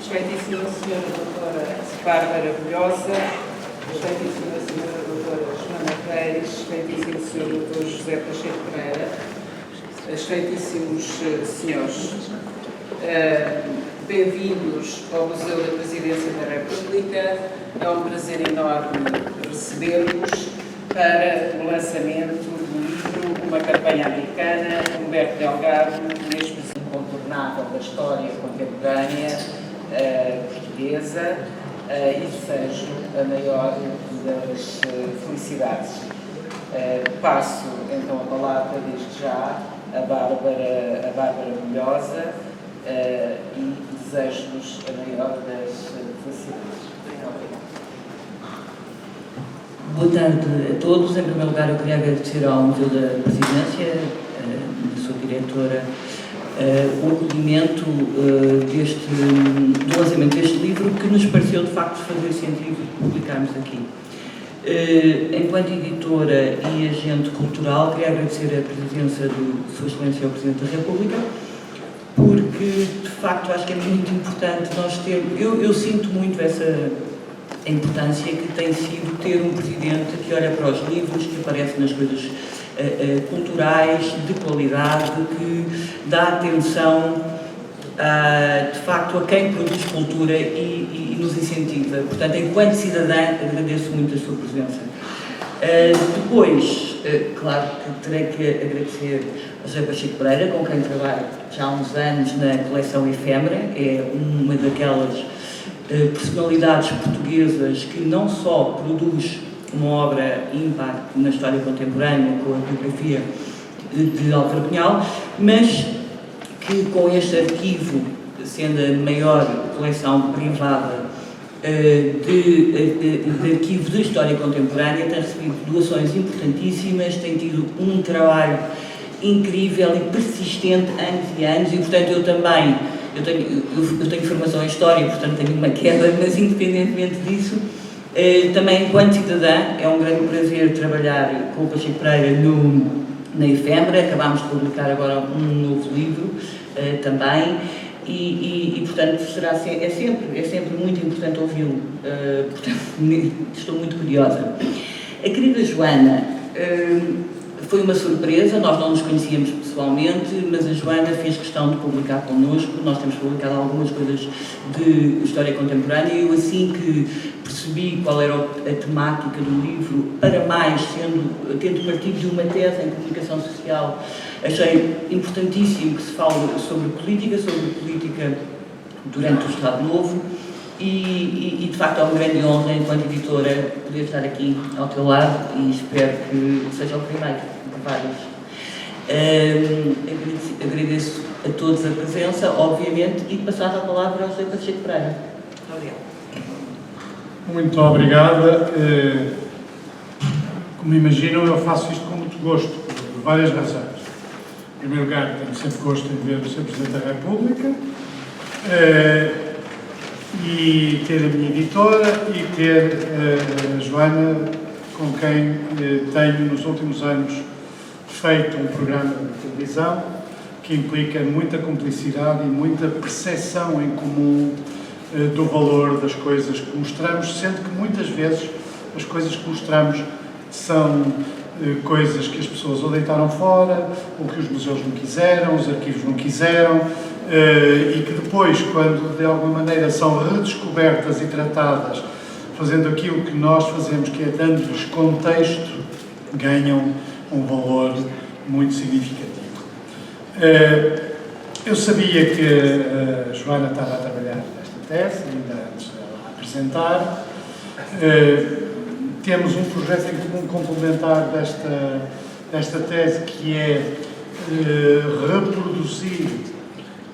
Excelentíssima Senhora Doutora Bárbara Bulhosa, Excelentíssima Senhora Doutora Joana Reis, Excelentíssimo Senhor Doutor José Pacheco Pereira, Excelentíssimos Senhores, bem-vindos ao Museu da Presidência da República. É um prazer enorme recebê-los para o lançamento do livro Uma Campanha Americana, Humberto Delgado, uma expressão incontornável da história contemporânea portuguesa, e desejo a maior das felicidades. Passo então a palavra desde já a Bárbara Bulhosa e desejo-vos a maior das felicidades. Boa tarde a todos. Em primeiro lugar, eu queria agradecer ao Museu da Presidência, a sua diretora, o acolhimento do lançamento deste livro, que nos pareceu de facto fazer sentido publicarmos aqui. Enquanto editora e agente cultural, queria agradecer a presença de Sua Excelência o Presidente da República, porque de facto acho que é muito importante nós termos, eu sinto muito a importância que tem sido ter um Presidente que olha para os livros, que aparece nas coisas culturais, de qualidade, que dá atenção de facto a quem produz cultura e nos incentiva. Portanto, enquanto cidadã, agradeço muito a sua presença. Depois, claro que terei que agradecer ao José Pacheco Pereira, com quem trabalho já há uns anos na coleção Efêmera. É uma daquelas personalidades portuguesas que não só produz uma obra ímpar na história contemporânea, com a biografia de Álvaro Cunhal, mas que com este arquivo, sendo a maior coleção privada de arquivo de história contemporânea, tem recebido doações importantíssimas, tem tido um trabalho incrível e persistente anos e anos, e portanto eu tenho formação em História, portanto tenho uma queda, mas independentemente disso, também enquanto cidadã é um grande prazer trabalhar com o Pacheco Pereira na Efêmera. Acabámos de publicar agora um novo livro também, e portanto é sempre muito importante ouvi-lo, portanto estou muito curiosa. A querida Joana, foi uma surpresa, nós não nos conhecíamos pessoalmente, mas a Joana fez questão de publicar connosco. Nós temos publicado algumas coisas de história contemporânea, e eu, assim que percebi qual era a temática do livro, para mais, tendo partido de uma tese em comunicação social, achei importantíssimo que se fale sobre política durante o Estado Novo, e de facto é uma grande honra, enquanto editora, poder estar aqui ao teu lado, e espero que seja o primeiro de vários. Agradeço a todos a presença, obviamente, e passar a palavra ao José Pacheco Pereira. Obrigada. Muito obrigada. Como imaginam, eu faço isto com muito gosto, por várias razões. Em primeiro lugar, tenho sempre gosto em ver o Sr. Presidente da República, e ter a minha editora, e ter a Joana, com quem tenho nos últimos anos feito um programa de televisão que implica muita cumplicidade e muita percepção em comum do valor das coisas que mostramos, sendo que muitas vezes as coisas que mostramos são coisas que as pessoas ou deitaram fora, ou que os museus não quiseram, os arquivos não quiseram, e que depois, quando de alguma maneira são redescobertas e tratadas, fazendo aquilo que nós fazemos, que é dando-lhes contexto, ganham um valor muito significativo. Eu sabia que a Joana estava a trabalhar nesta tese, ainda antes de ela apresentar. Temos um projeto em comum complementar desta tese, que é reproduzir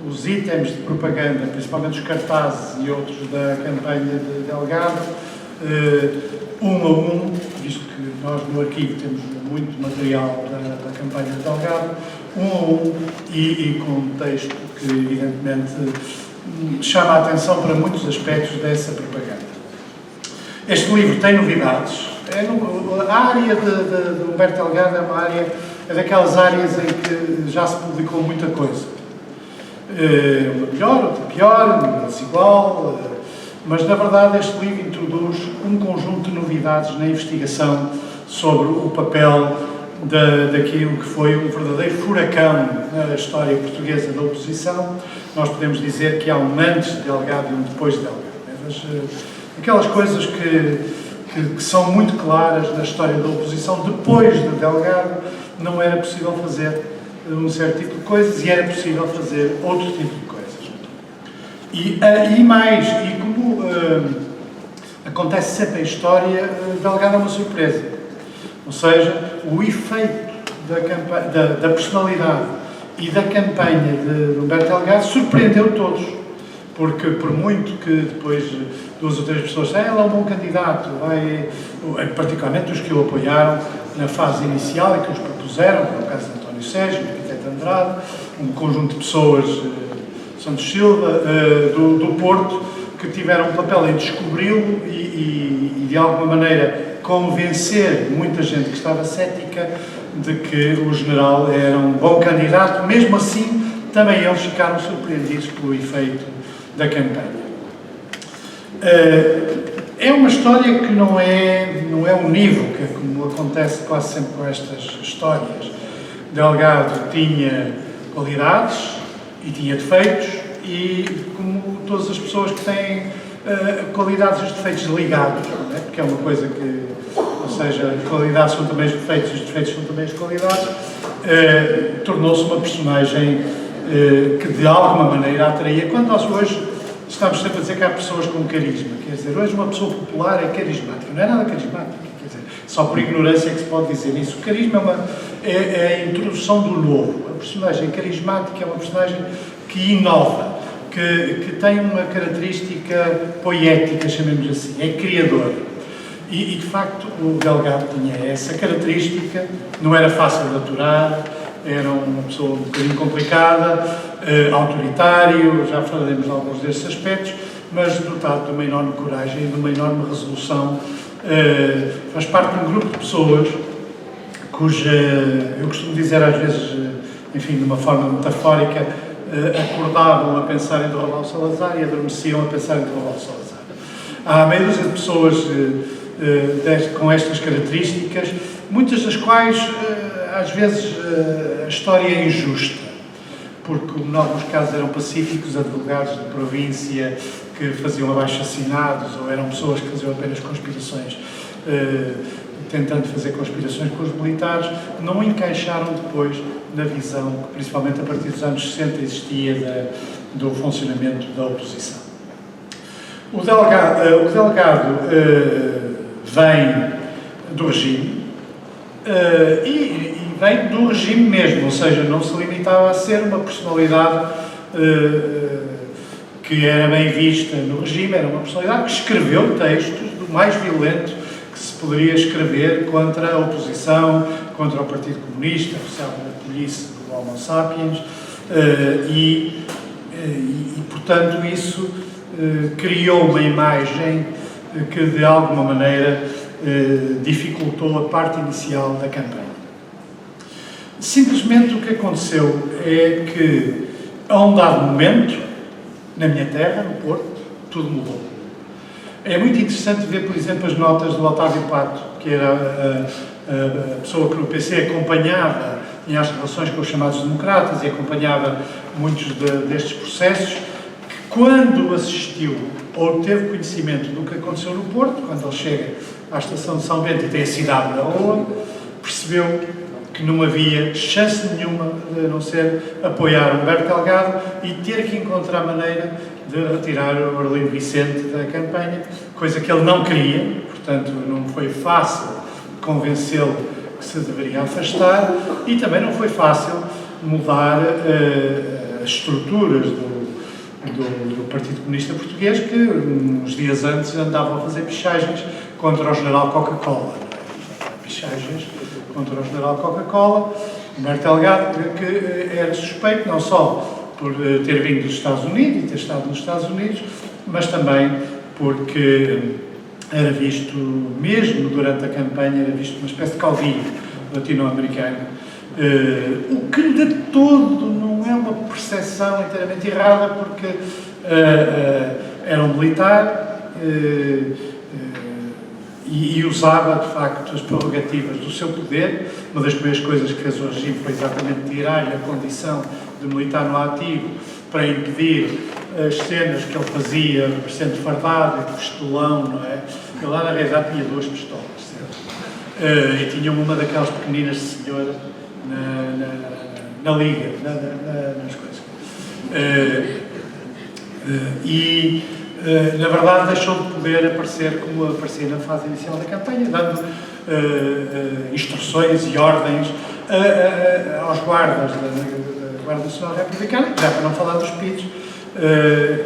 os itens de propaganda, principalmente os cartazes e outros da campanha de Delgado, um a um, visto que nós no arquivo temos muito material da campanha de Delgado, um a um e com um texto que evidentemente chama a atenção para muitos aspectos dessa propaganda. Este livro tem novidades. A área de Humberto Delgado é daquelas áreas em que já se publicou muita coisa. Uma melhor, outra pior, uma desigual, mas na verdade este livro introduz um conjunto de novidades na investigação sobre o papel daquilo que foi um verdadeiro furacão na história portuguesa da oposição. Nós podemos dizer que há um antes de Delgado e um depois de Delgado. Mas, aquelas coisas que são muito claras na história da oposição, depois de Delgado não era possível fazer um certo tipo de coisas e era possível fazer outro tipo de coisas. E mais, e como acontece sempre em história, Delgado é uma surpresa. Ou seja, o efeito da personalidade e da campanha de Humberto Delgado surpreendeu todos. Porque, por muito que depois 2 ou 3 pessoas disseram, ele é um bom candidato, particularmente os que o apoiaram na fase inicial e que os propuseram, como é o caso de António Sérgio, do arquiteto Andrade, um conjunto de pessoas, Santos Silva, do Porto, que tiveram um papel em descobri-lo e de alguma maneira convencer muita gente que estava cética de que o general era um bom candidato. Mesmo assim, também eles ficaram surpreendidos pelo efeito da campanha. É uma história que não é unívoca, como acontece quase sempre com estas histórias. Delgado tinha qualidades e tinha defeitos, e como todas as pessoas que têm qualidades e os defeitos ligados, não é? Porque é uma coisa que, ou seja, as qualidades são também os defeitos, os defeitos são também as qualidades, tornou-se uma personagem que de alguma maneira atraía. Quando nós hoje estamos sempre a dizer que há pessoas com carisma, quer dizer, hoje uma pessoa popular é carismática, não é nada carismática, quer dizer, só por ignorância é que se pode dizer isso. O carisma é a introdução do novo. A personagem carismática é uma personagem que inova, que tem uma característica poética, chamemos assim, é criador. E de facto o Delgado tinha essa característica, não era fácil de aturar, era uma pessoa um bocadinho complicada, autoritário, já falaremos de alguns desses aspectos, mas dotado de uma enorme coragem e de uma enorme resolução. Faz parte de um grupo de pessoas cuja, eu costumo dizer às vezes, enfim, de uma forma metafórica, acordavam a pensar em derrubar o Salazar e adormeciam a pensar em derrubar o Salazar. Há meia dúzia de pessoas com estas características, muitas das quais, às vezes, a história é injusta, porque em alguns casos eram pacíficos, advogados de província que faziam abaixo-assinados, ou eram pessoas que faziam apenas conspirações, tentando fazer conspirações com os militares, não encaixaram depois na visão que, principalmente a partir dos anos 60, existia do funcionamento da oposição. O Delgado vem do regime e vem do regime mesmo, ou seja, não se limitava a ser uma personalidade que era bem vista no regime, era uma personalidade que escreveu textos do mais violento que se poderia escrever contra a oposição, contra o Partido Comunista, oficial da polícia do Homo Sapiens, portanto, isso criou uma imagem que, de alguma maneira, dificultou a parte inicial da campanha. Simplesmente o que aconteceu é que, a um dado momento, na minha terra, no Porto, tudo mudou. É muito interessante ver, por exemplo, as notas do Otávio Pato, que era a pessoa que no PC acompanhava, tinha as relações com os chamados democratas e acompanhava muitos destes processos, que quando assistiu ou teve conhecimento do que aconteceu no Porto, quando ele chega à estação de São Bento e tem a cidade da rua, percebeu que não havia chance nenhuma de não ser apoiar Humberto Delgado e ter que encontrar maneira de retirar o Arlindo Vicente da campanha, coisa que ele não queria, portanto não foi fácil convencê-lo que se deveria afastar e também não foi fácil mudar as estruturas do Partido Comunista Português, que uns dias antes andavam a fazer pichagens contra o general Coca-Cola. Pichagens contra o general Coca-Cola, Humberto Delgado, que era suspeito não só por ter vindo dos Estados Unidos e ter estado nos Estados Unidos, mas também porque era visto, mesmo durante a campanha, era visto uma espécie de caudilho latino-americano, o que de todo não é uma percepção inteiramente errada, porque era um militar e usava, de facto, as prerrogativas do seu poder. Uma das primeiras coisas que fez o regime foi exatamente tirar-lhe a condição de militar no ativo para impedir as cenas que ele fazia, parecendo fardado e pistolão, não é? Ele lá na realidade tinha 2 pistolas, certo? E tinha uma daquelas pequeninas de senhora na liga, nas coisas. Na verdade, deixou de poder aparecer como aparecia na fase inicial da campanha, dando instruções e ordens aos guardas da Guarda Nacional Republicana, já para não falar dos PIDs,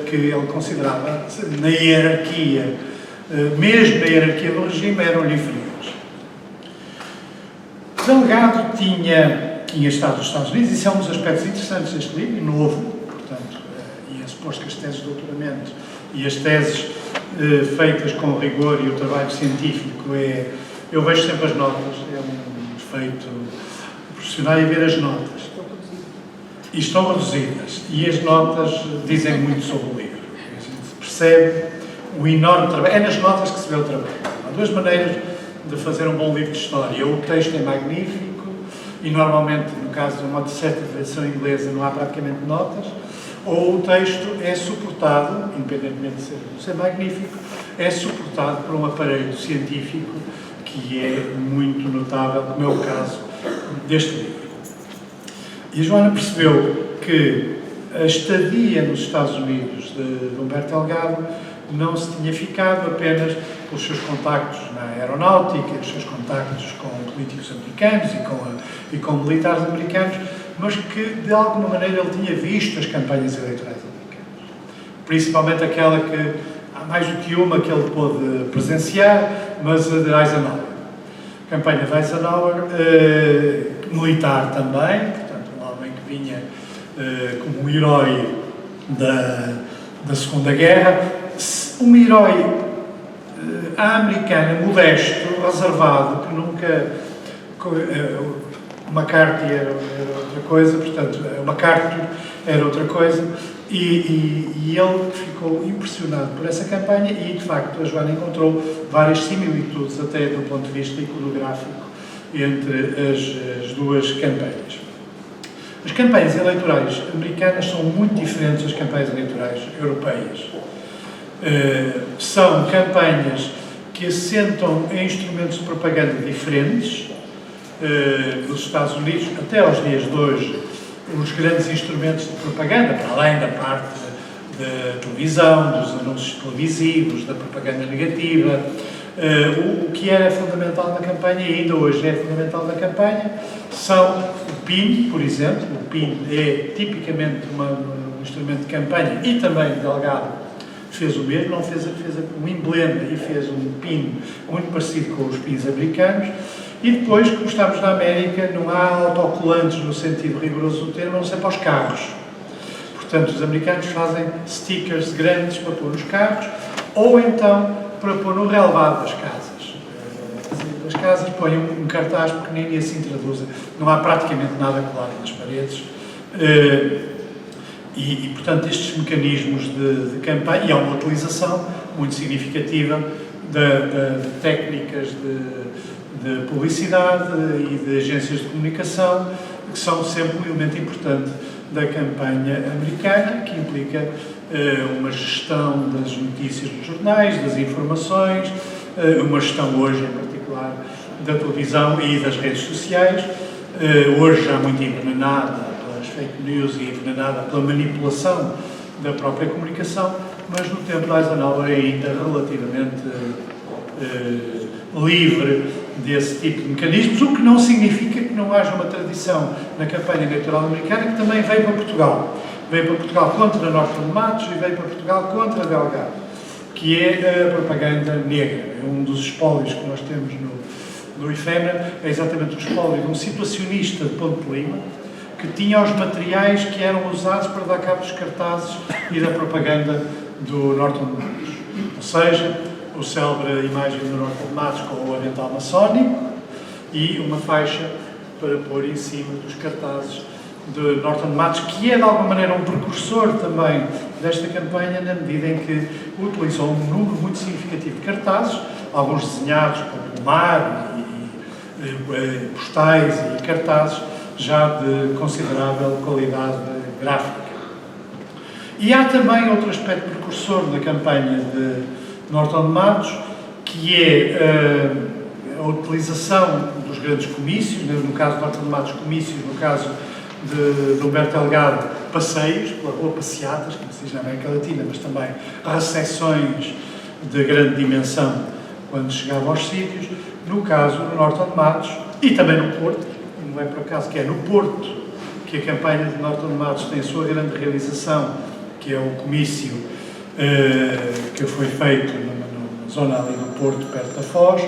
que ele considerava, na hierarquia, mesmo na hierarquia do regime, eram-lhe inferiores. Delgado tinha estado nos Estados Unidos, isso é um dos aspectos interessantes deste livro, novo, portanto, e é suposto que as teses de doutoramento e as teses feitas com rigor e o trabalho científico eu vejo sempre as notas, é um efeito profissional e ver as notas. E estão reduzidas, e as notas dizem muito sobre o livro. A gente percebe o enorme trabalho, é nas notas que se vê o trabalho. Há 2 maneiras de fazer um bom livro de história. Ou o texto é magnífico, e normalmente, no caso de uma certa versão inglesa, não há praticamente notas, ou o texto é suportado, independentemente de ser magnífico, é suportado por um aparelho científico que é muito notável, como é o caso deste livro. E a Joana percebeu que a estadia nos Estados Unidos de Humberto Delgado não se tinha ficado apenas pelos seus contactos na aeronáutica, os seus contactos com políticos americanos e com militares americanos, mas que, de alguma maneira, ele tinha visto as campanhas eleitorais americanas. Principalmente aquela que, há mais do que uma que ele pôde presenciar, mas a de Eisenhower. A campanha de Eisenhower, militar também, portanto, um homem que vinha como um herói da Segunda Guerra, um herói americano, modesto, reservado, que nunca... McCarthy era outra coisa, portanto, MacArthur era outra coisa, e ele ficou impressionado por essa campanha e, de facto, a Joana encontrou várias similitudes, até do ponto de vista iconográfico, entre as 2 campanhas. As campanhas eleitorais americanas são muito diferentes das campanhas eleitorais europeias. São campanhas que assentam em instrumentos de propaganda diferentes. Nos Estados Unidos, até aos dias de hoje, os grandes instrumentos de propaganda, para além da parte da televisão, dos anúncios televisivos, da propaganda negativa, o que era fundamental na campanha e ainda hoje é fundamental na campanha, são o PIN, por exemplo. O PIN é tipicamente um instrumento de campanha e também Delgado fez o mesmo, não fez um emblema e fez um PIN muito parecido com os PINs americanos. E depois, como estamos na América, não há autocolantes no sentido rigoroso do termo, a não ser para os carros. Portanto, os americanos fazem stickers grandes para pôr nos carros, ou então para pôr no relevado das casas. As casas põem um cartaz pequenino e assim traduzem. Não há praticamente nada colado nas paredes. Portanto, estes mecanismos de campanha, e há uma utilização muito significativa de técnicas de publicidade e de agências de comunicação, que são sempre um elemento importante da campanha americana, que implica uma gestão das notícias dos jornais, das informações, uma gestão hoje, em particular, da televisão e das redes sociais, hoje já muito envenenada pelas fake news e envenenada pela manipulação da própria comunicação, mas no tempo de Eisenhower ainda relativamente livre desse tipo de mecanismos, o que não significa que não haja uma tradição na campanha eleitoral americana que também veio para Portugal. Veio para Portugal contra Norton de Matos e veio para Portugal contra Delgado, que é a propaganda negra. É um dos espólios que nós temos no efêmera, é exatamente o espólio de um situacionista de Ponte de Lima, que tinha os materiais que eram usados para dar cabo dos cartazes e da propaganda do Norton de Matos. Ou seja, a célebre imagem do Norton de Matos com o avental maçónico e uma faixa para pôr em cima dos cartazes de Norton de Matos, que é de alguma maneira um precursor também desta campanha, na medida em que utilizou um número muito significativo de cartazes, alguns desenhados com o mar e postais e cartazes já de considerável qualidade gráfica. E há também outro aspecto precursor da campanha de Norton de Matos, que é a utilização dos grandes comícios, no caso de Norton de Matos, comícios, no caso de Humberto Delgado, passeios pela rua, passeatas, como se diz na América Latina, mas também recepções de grande dimensão quando chegava aos sítios. No caso do Norton de Matos, e também no Porto, não é por acaso que é no Porto que a campanha de Norton de Matos tem a sua grande realização, que é o comício que foi feito na zona ali do Porto, perto da Foz,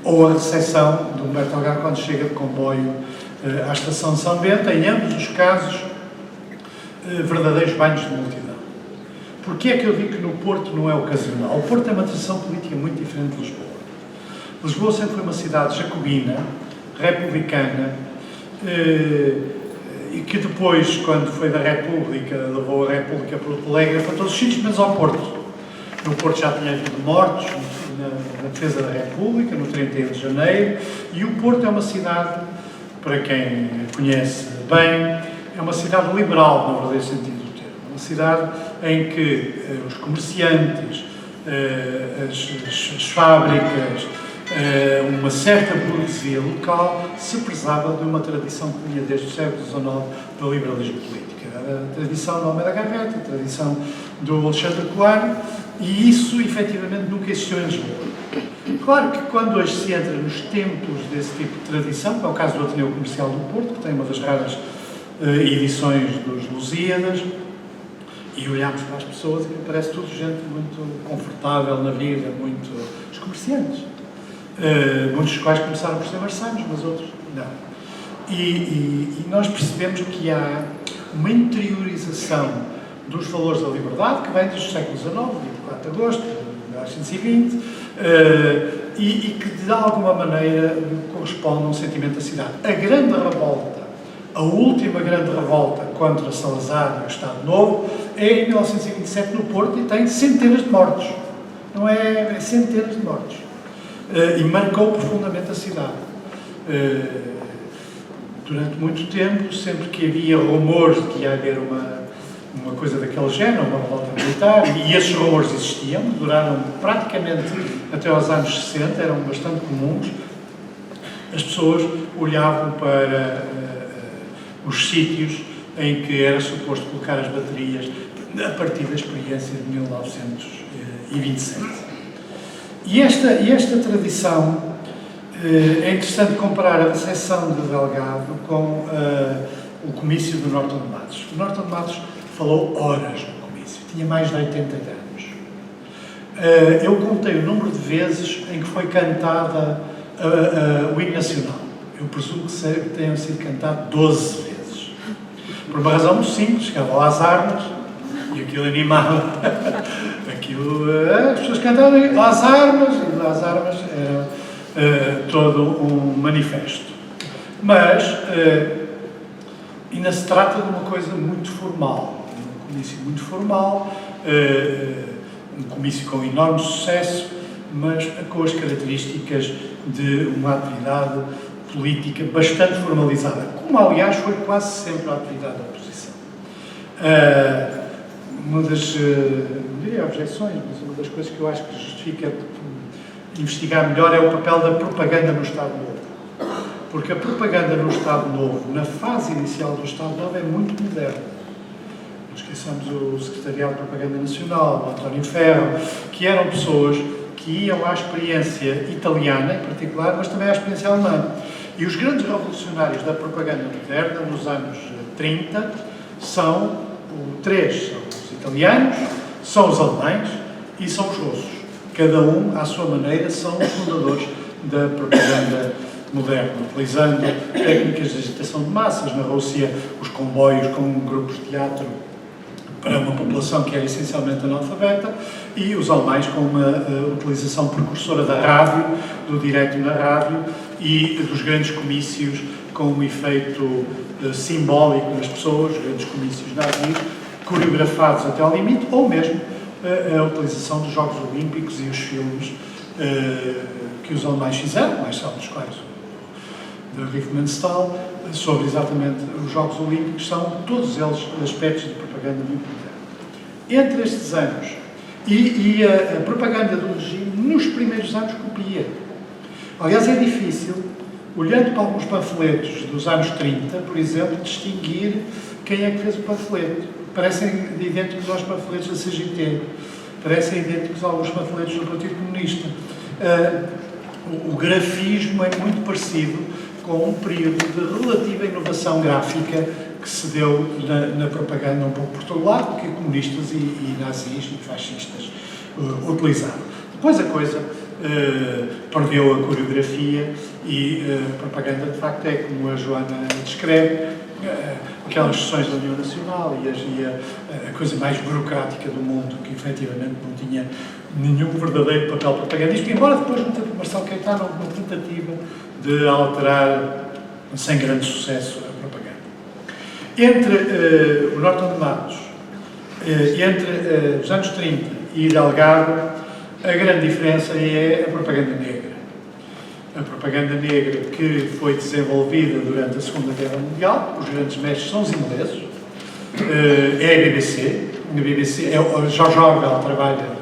ou a recepção de Humberto Delgado quando chega de comboio à estação de São Bento, em ambos os casos verdadeiros banhos de multidão. Porquê é que eu digo que no Porto não é ocasional? O Porto tem uma tradição política muito diferente de Lisboa. Lisboa sempre foi uma cidade jacobina, republicana, e que depois, quando foi da República, levou a República para o Alegre, para todos os sítios, menos ao Porto. No Porto já tinha havido mortos na defesa da República, no 31 de janeiro, e o Porto é uma cidade, para quem conhece bem, é uma cidade liberal, no verdadeiro sentido do termo. Uma cidade em que os comerciantes, as fábricas, uma certa burguesia local se prezava de uma tradição que vinha desde o século XIX do liberalismo político. A tradição do Almeida Garrett, a tradição do Alexandre Coelho, e isso efetivamente nunca existiu em Lisboa. Claro que quando hoje se entra nos templos desse tipo de tradição, que é o caso do Ateneu Comercial do Porto, que tem uma das raras edições dos Lusíadas, e olhamos para as pessoas e parece tudo gente muito confortável na vida, os comerciantes. Muitos dos quais começaram por ser marçanos, mas outros não. E nós percebemos que há uma interiorização dos valores da liberdade, que vem desde o século XIX, 24 de agosto de 1920, e que de alguma maneira corresponde a um sentimento da cidade. A grande revolta, a última grande revolta contra Salazar e o Estado Novo, é em 1927 no Porto e tem centenas de mortos. Não é centenas de mortos. E marcou profundamente a cidade. Durante muito tempo, sempre que havia rumores de que ia haver uma coisa daquele género, uma revolta militar, e esses rumores existiam, duraram praticamente até aos anos 60, eram bastante comuns, as pessoas olhavam para os sítios em que era suposto colocar as baterias a partir da experiência de 1927. E esta tradição, é interessante comparar a recepção de Delgado com o comício do Norton de Matos. O Norton de Matos falou horas no comício, tinha mais de 80 anos. Eu contei o número de vezes em que foi cantada o hino nacional. Eu presumo que tenham sido cantado 12 vezes. Por uma razão muito simples, chegavam às armas e aquilo animava. As pessoas cantavam às armas, e às armas era todo um manifesto. Mas ainda se trata de uma coisa muito formal, um comício muito formal, um comício com enorme sucesso, mas com as características de uma atividade política bastante formalizada, como aliás foi quase sempre a atividade da oposição. Uma das, não diria objeções, mas uma das coisas que eu acho que justifica investigar melhor é o papel da propaganda no Estado Novo. porque a propaganda no Estado Novo, na fase inicial do Estado Novo, é muito moderna. Não esqueçamos o Secretariado de Propaganda Nacional, o António Ferro, que eram pessoas que iam à experiência italiana, em particular, mas também à experiência alemã. E os grandes revolucionários da propaganda moderna, nos anos 30, são três: são os italianos, são os alemães e são os russos. Cada um, à sua maneira, são os fundadores da propaganda moderna, utilizando técnicas de agitação de massas. Na Rússia, os comboios com grupos de teatro para uma população que era essencialmente analfabeta, e os alemães com uma utilização precursora da rádio, do direto na rádio e dos grandes comícios com um efeito simbólico nas pessoas, grandes comícios nazis, coreografados até ao limite, ou mesmo a utilização dos Jogos Olímpicos e os filmes que os alemães fizeram, mais são dos quais o de Riefmannsthal, sobre exatamente os Jogos Olímpicos, são todos eles aspectos de propaganda muito moderna. Entre estes anos e a propaganda do regime, nos primeiros anos, copia. Aliás, é difícil, olhando para alguns panfletos dos anos 30, por exemplo, distinguir quem é que fez o panfleto. Parecem idênticos aos panfletos da CGT, parecem idênticos a alguns panfletos do Partido Comunista. O grafismo é muito parecido com um período de relativa inovação gráfica que se deu na propaganda um pouco por todo lado, que comunistas e nazis e fascistas utilizaram. Depois a coisa perdeu a coreografia e a propaganda, de facto, é como a Joana descreve, aquelas sessões da União Nacional e a coisa mais burocrática do mundo, que efetivamente não tinha nenhum verdadeiro papel propagandístico, embora depois no tempo de Marcelo Caetano houve uma tentativa de alterar, sem grande sucesso, a propaganda. Entre o Norton de Matos, entre os anos 30 e Delgado, a grande diferença é a propaganda negra. A propaganda negra que foi desenvolvida durante a Segunda Guerra Mundial, os grandes mestres são os ingleses, é a BBC, na BBC, o George Orwell trabalha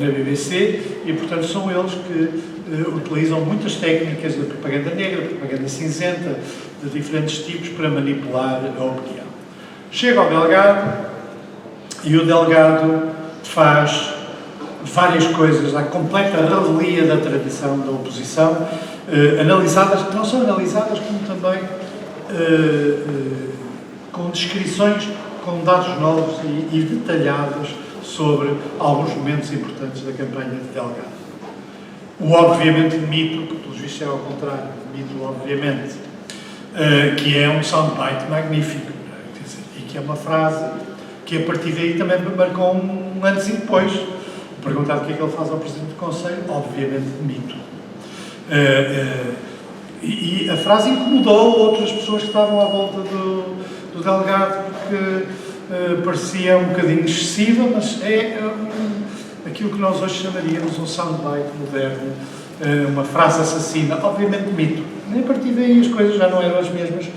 na BBC, e portanto são eles que utilizam muitas técnicas de propaganda negra, propaganda cinzenta, de diferentes tipos, para manipular a opinião. Chega ao Delgado, e o Delgado faz várias coisas, a completa revelia da tradição da oposição, analisadas, não só analisadas, como também com descrições, com dados novos e detalhados sobre alguns momentos importantes da campanha de Delgado. O obviamente mito, que pelos vistos é ao contrário, mito obviamente, que é um soundbite magnífico, quer dizer, e que é uma frase que a partir daí também me marcou um antes e depois. Perguntado o que é que ele faz ao Presidente do Conselho, obviamente mito. E a frase incomodou outras pessoas que estavam à volta do Delgado, porque parecia um bocadinho excessiva, mas é aquilo que nós hoje chamaríamos um soundbite moderno, uma frase assassina, obviamente mito. E a partir daí as coisas já não eram as mesmas,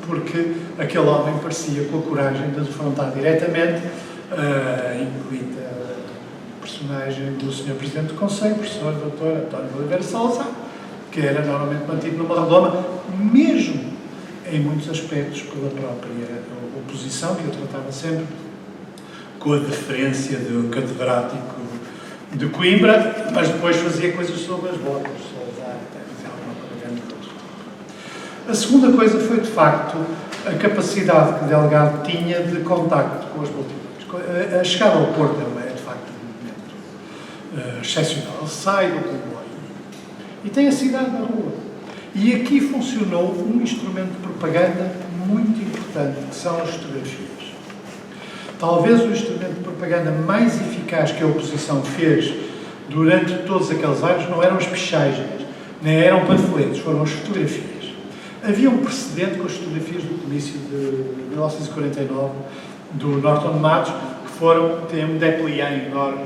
porque aquele homem parecia com a coragem de defrontar diretamente a incluída personagem do Sr. Presidente do Conselho, professor Dr. António Oliveira Salazar, que era normalmente mantido numa redoma, mesmo em muitos aspectos pela própria oposição, que eu tratava sempre com a deferência do catedrático de Coimbra, mas depois fazia coisas sobre as botas, Salazar, alguma propaganda de outro tipo. A segunda coisa foi, de facto, a capacidade que Delgado tinha de contacto com as multidões. A chegada ao Porto é, de facto, um momento excepcional. Ele sai do comboio e tem a cidade na rua. E aqui funcionou um instrumento de propaganda muito importante, que são as fotografias. Talvez o instrumento de propaganda mais eficaz que a oposição fez durante todos aqueles anos não eram as pichagens, nem eram panfletos, foram as fotografias. Havia um precedente com as fotografias do comício de 1949 do Norton de Matos, que tem um déplié enorme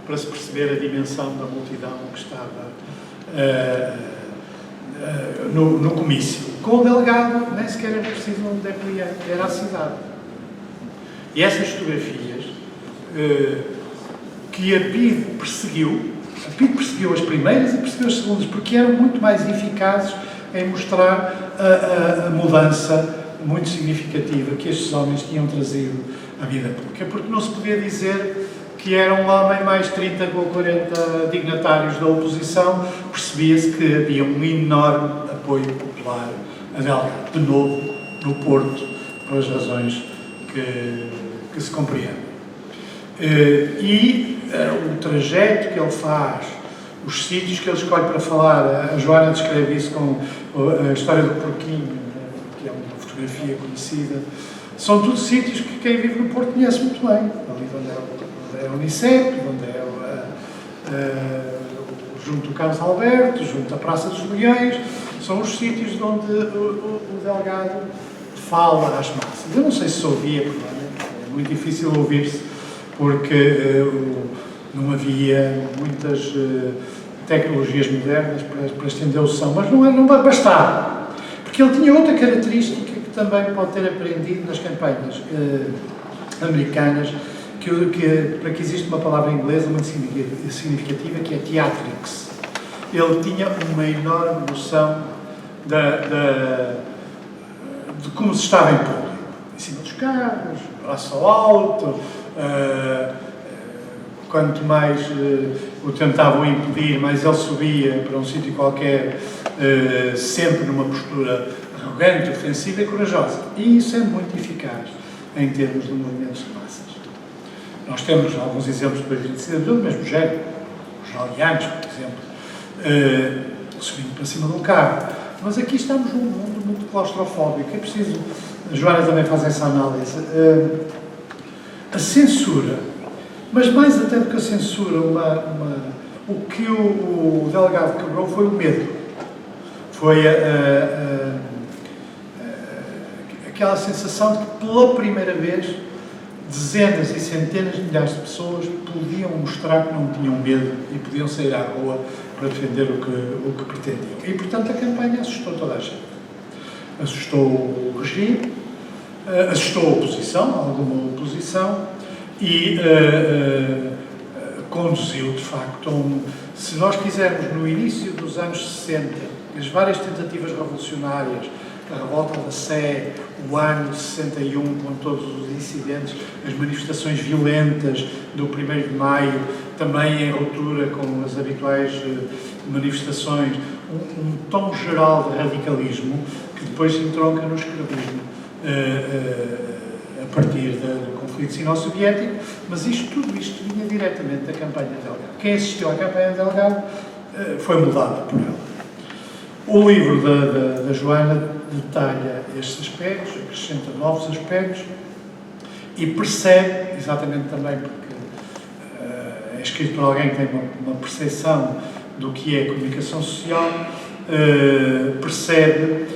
para se perceber a dimensão da multidão que estava no comício. Com o Delgado, nem sequer era preciso um déplié, era a cidade. E essas fotografias que a PIDE perseguiu as primeiras e perseguiu as segundas, porque eram muito mais eficazes em mostrar a mudança muito significativa que estes homens tinham trazido à vida pública, porque não se podia dizer que era um homem mais 30 ou 40 dignatários da oposição, percebia-se que havia um enorme apoio popular a Delgado, de novo no Porto, pelas razões que se compreendem. E o trajeto que ele faz, os sítios que ele escolhe para falar, a Joana descreve isso com a história do porquinho, que é uma fotografia conhecida, são tudo sítios que quem vive no Porto conhece muito bem. Ali onde é a Unicep, onde é junto ao Carlos Alberto, junto à Praça dos Leões, são os sítios onde o Delgado fala às massas. Eu não sei se ouvia, porque é muito difícil ouvir-se, porque não havia muitas tecnologias modernas para estender o som, mas não bastava. Porque ele tinha outra característica que também pode ter aprendido nas campanhas americanas, para que existe uma palavra inglesa muito significativa, que é theatrics. Ele tinha uma enorme noção de como se estava em público. Em cima dos carros, braço ao alto, quanto mais o tentavam impedir, mais ele subia para um sítio qualquer, sempre numa postura arrogante, ofensiva e corajosa. E isso é muito eficaz em termos de movimentos de massas. Nós temos alguns exemplos do mesmo género, os alianos, por exemplo, subindo para cima de um carro. Mas aqui estamos num mundo muito claustrofóbico. É preciso, a Joana também faz essa análise. A censura, mas mais até do que a censura, o que o Delgado quebrou foi o medo. Foi aquela sensação de que pela primeira vez dezenas e centenas de milhares de pessoas podiam mostrar que não tinham medo e podiam sair à rua para defender o que pretendiam. E, portanto, a campanha assustou toda a gente. Assustou o regime, assustou a oposição, alguma oposição, e conduziu, de facto, se nós quisermos, no início dos anos 60, as várias tentativas revolucionárias, a revolta da Sé, o ano de 61, com todos os incidentes, as manifestações violentas do 1º de Maio, também em ruptura com as habituais manifestações, um tom geral de radicalismo que depois se entronca no escravismo a partir do conflito sino-soviético, mas tudo isto vinha diretamente da campanha de Delgado. Quem assistiu à campanha de Delgado foi mudado por ela. O livro da Joana detalha estes aspectos, acrescenta novos aspectos e percebe, exatamente também porque é escrito por alguém que tem uma percepção do que é comunicação social, percebe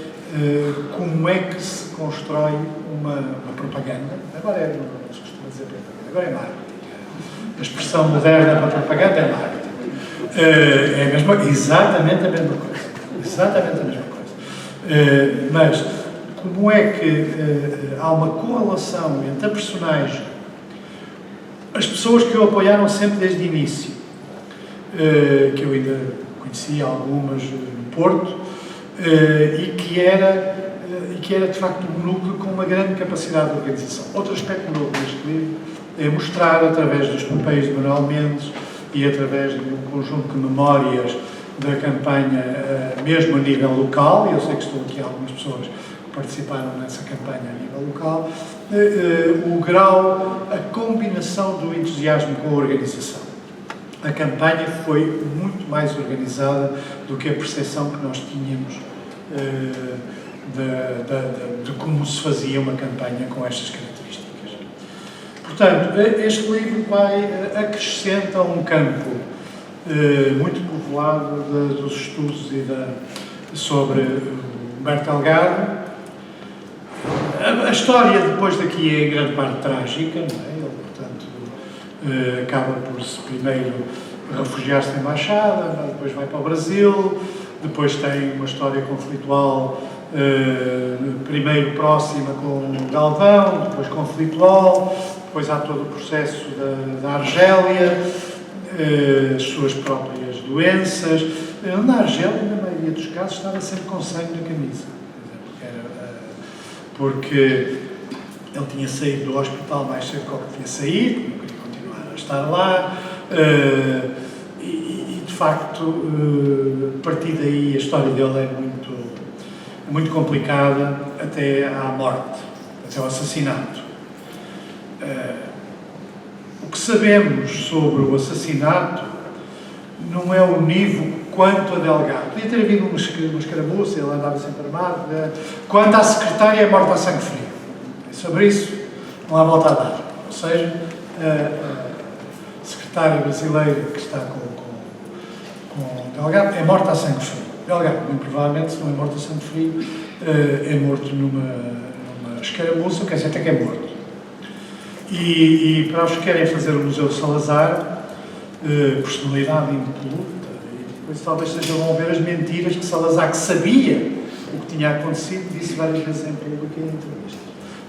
como é que se constrói uma propaganda. Agora não se costuma dizer propaganda, agora é marketing. A expressão moderna para propaganda é marketing. É exatamente a mesma coisa. Exatamente a mesma coisa. Mas como é que há uma correlação entre a personagem, as pessoas que o apoiaram sempre desde o início, que eu ainda conhecia algumas no Porto, e que era de facto um núcleo com uma grande capacidade de organização. Outro aspecto novo deste livro é mostrar, através dos papéis de Manuel Mendes e através de um conjunto de memórias da campanha, mesmo a nível local, e eu sei que estão aqui algumas pessoas que participaram nessa campanha a nível local, o grau, a combinação do entusiasmo com a organização. A campanha foi muito mais organizada do que a percepção que nós tínhamos de como se fazia uma campanha com estas características. Portanto, este livro acrescenta um campo muito povoado dos estudos sobre Humberto Delgado. A história depois daqui é em grande parte trágica, não é? Ele, portanto, acaba por se primeiro refugiar-se em Embaixada, depois vai para o Brasil, depois tem uma história conflitual, primeiro próxima com Galvão, depois conflitual, depois há todo o processo da Argélia, as suas próprias doenças, na Argélia, na maioria dos casos, estava sempre com sangue na camisa. Porque ele tinha saído do hospital mais cedo que podia sair, não queria continuar a estar lá, e de facto, a partir daí, a história dele é muito complicada até à morte, até ao assassinato. O que sabemos sobre o assassinato não é unívoco quanto a Delgado. Podia ter havido uma escaramuça, ele andava sempre armado. Quanto à secretária, é morta a sangue frio. Sobre isso, não há volta a dar. Ou seja, a secretária brasileira que está com Delgado é morta a sangue frio. Delgado, muito provavelmente, se não é morto a sangue frio, é morto numa escaramuça, quer dizer, até que é morto. E para os que querem fazer o Museu de Salazar, personalidade impoluta, e depois talvez vão ver as mentiras que Salazar, que sabia o que tinha acontecido, disse várias vezes em público e em entrevistas.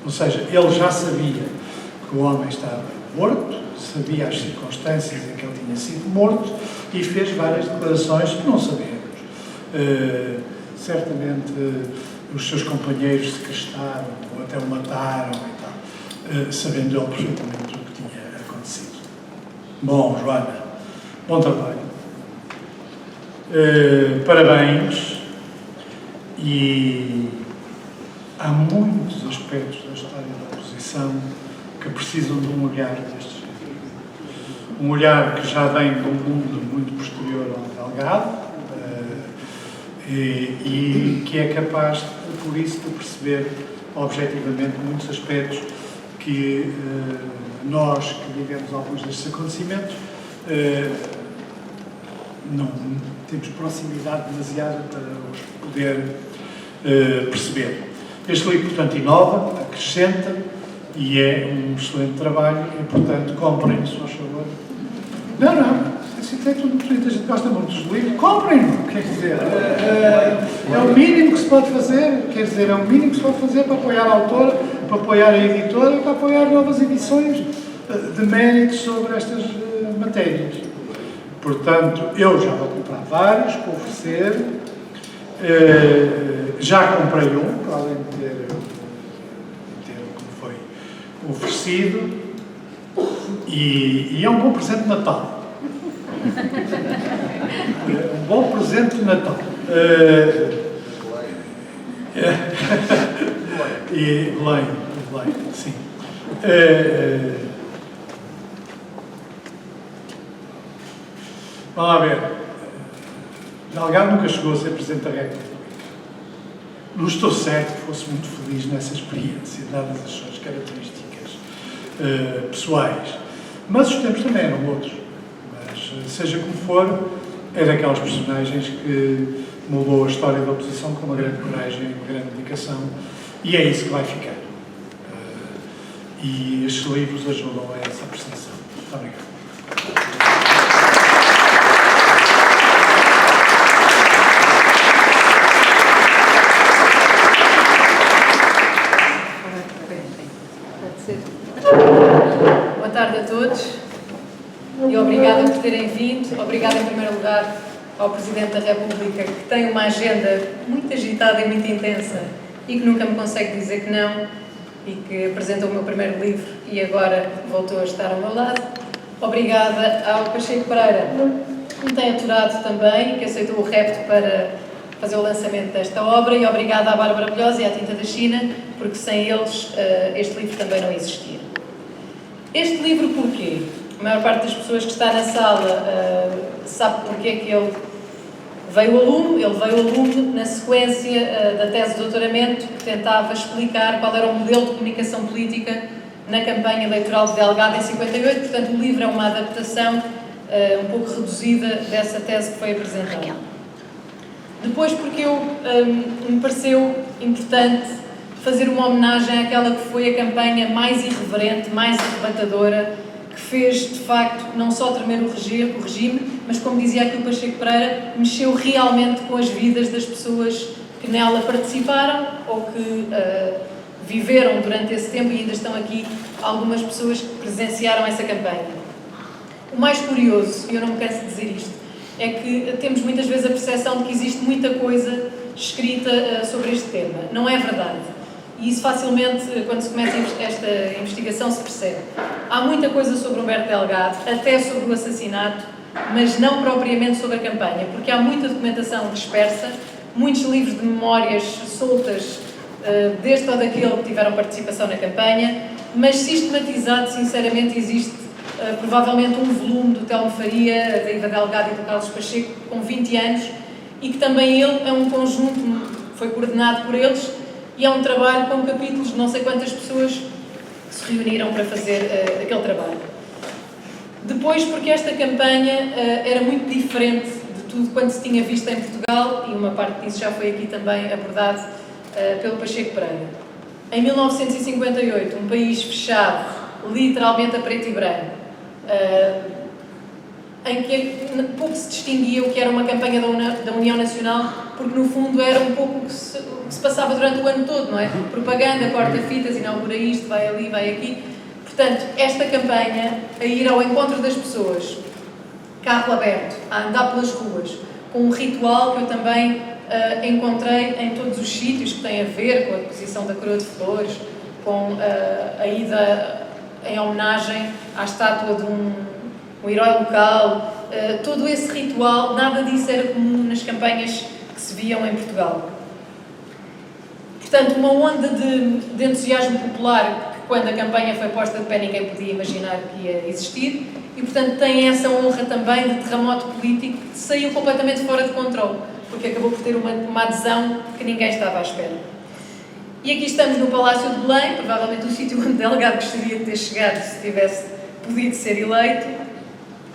Ou seja, ele já sabia que o homem estava morto, sabia as circunstâncias em que ele tinha sido morto e fez várias declarações que não sabemos. Certamente os seus companheiros se crestaram ou até o mataram e tal, sabendo ele perfeitamente o que tinha acontecido. Bom, Joana, bom trabalho. Parabéns. E há muitos aspectos da história da oposição que precisam de um olhar destes. Um olhar que já vem de um mundo muito posterior ao Delgado, e que é capaz, por isso, de perceber objetivamente muitos aspectos que nós, que vivemos alguns destes acontecimentos, não temos proximidade demasiada para os poder perceber. Este livro, portanto, inova, acrescenta e é um excelente trabalho e, portanto, comprem-no, se faz favor. Não. É tudo bonito, a gente gosta muito dos livros, comprem-no, quer dizer, é o mínimo que se pode fazer, para apoiar a autora, para apoiar a editora, para apoiar novas edições de méritos sobre estas matérias. Portanto, eu já vou comprar vários para oferecer, já comprei um, para além de ter como foi oferecido, e é um bom presente de Natal. Um bom presente de Natal. E Belém, sim. Vamos lá ver. Delgado nunca chegou a ser Presidente da República. Não estou certo que fosse muito feliz nessa experiência, dadas as suas características pessoais. Mas os tempos também eram outros. Seja como for, é daquelas personagens que moldou a história da oposição com uma grande coragem e uma grande dedicação, e é isso que vai ficar. E estes livros ajudam a essa percepção. Muito obrigado. Boa tarde a todos. E obrigada por terem vindo. Obrigada, em primeiro lugar, ao Presidente da República, que tem uma agenda muito agitada e muito intensa e que nunca me consegue dizer que não, e que apresentou o meu primeiro livro e agora voltou a estar ao meu lado. Obrigada ao Pacheco Pereira, que me tem aturado também e que aceitou o repto para fazer o lançamento desta obra, e obrigada à Bárbara Belhosa e à Tinta da China, porque sem eles este livro também não existia. Este livro porquê? A maior parte das pessoas que está na sala sabe porque é que ele veio a lume. Ele veio a lume na sequência da tese de doutoramento que tentava explicar qual era o modelo de comunicação política na campanha eleitoral de Delgado em 58. Portanto, o livro é uma adaptação um pouco reduzida dessa tese que foi apresentada. Depois, porque me pareceu importante fazer uma homenagem àquela que foi a campanha mais irreverente, mais arrebatadora, que fez, de facto, não só tremer o regime, mas, como dizia aqui o Pacheco Pereira, mexeu realmente com as vidas das pessoas que nela participaram ou que viveram durante esse tempo, e ainda estão aqui algumas pessoas que presenciaram essa campanha. O mais curioso, e eu não me canso de dizer isto, é que temos muitas vezes a percepção de que existe muita coisa escrita sobre este tema. Não é verdade. E isso facilmente, quando se começa esta investigação, se percebe. Há muita coisa sobre Humberto Delgado, até sobre o assassinato, mas não propriamente sobre a campanha, porque há muita documentação dispersa, muitos livros de memórias soltas, deste ou daquele que tiveram participação na campanha, mas sistematizado, sinceramente, existe provavelmente um volume do Telmo Faria, da Iva Delgado e do Carlos Pacheco, com 20 anos, e que também ele é um conjunto, foi coordenado por eles, e é um trabalho com capítulos de não sei quantas pessoas que se reuniram para fazer aquele trabalho. Depois, porque esta campanha era muito diferente de tudo quanto se tinha visto em Portugal, e uma parte disso já foi aqui também abordado pelo Pacheco Pereira. Em 1958, um país fechado, literalmente a preto e branco, em que pouco se distinguia o que era uma campanha da União Nacional, porque no fundo era um pouco o que se passava durante o ano todo, não é? Propaganda, corta-fitas, inaugura isto, vai ali, vai aqui. Portanto, esta campanha, a ir ao encontro das pessoas, carro aberto, a andar pelas ruas, com um ritual que eu também encontrei em todos os sítios que têm a ver com a deposição da coroa de flores, com a ida em homenagem à estátua de um herói local, todo esse ritual, nada disso era comum nas campanhas que se viam em Portugal. Portanto, uma onda de entusiasmo popular que, quando a campanha foi posta de pé, ninguém podia imaginar que ia existir, e, portanto, tem essa honra também de terremoto político que saiu completamente fora de controle, porque acabou por ter uma adesão que ninguém estava à espera. E aqui estamos no Palácio de Belém, provavelmente o sítio onde o Delgado gostaria de ter chegado se tivesse podido ser eleito,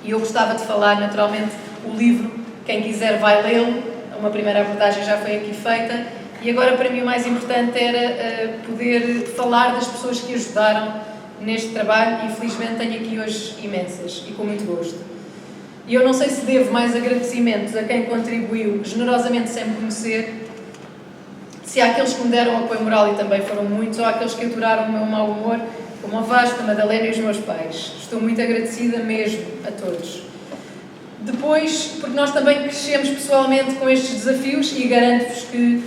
e eu gostava de falar, naturalmente, o livro, quem quiser vai lê-lo, uma primeira abordagem já foi aqui feita, e agora para mim o mais importante era poder falar das pessoas que ajudaram neste trabalho, e felizmente tenho aqui hoje imensas, e com muito gosto. E eu não sei se devo mais agradecimentos a quem contribuiu generosamente sem me conhecer, se há aqueles que me deram apoio moral, e também foram muitos, ou aqueles que aturaram o meu mau humor, como a Vasco, a Madalena e os meus pais. Estou muito agradecida mesmo a todos. Depois, porque nós também crescemos pessoalmente com estes desafios, e garanto-vos que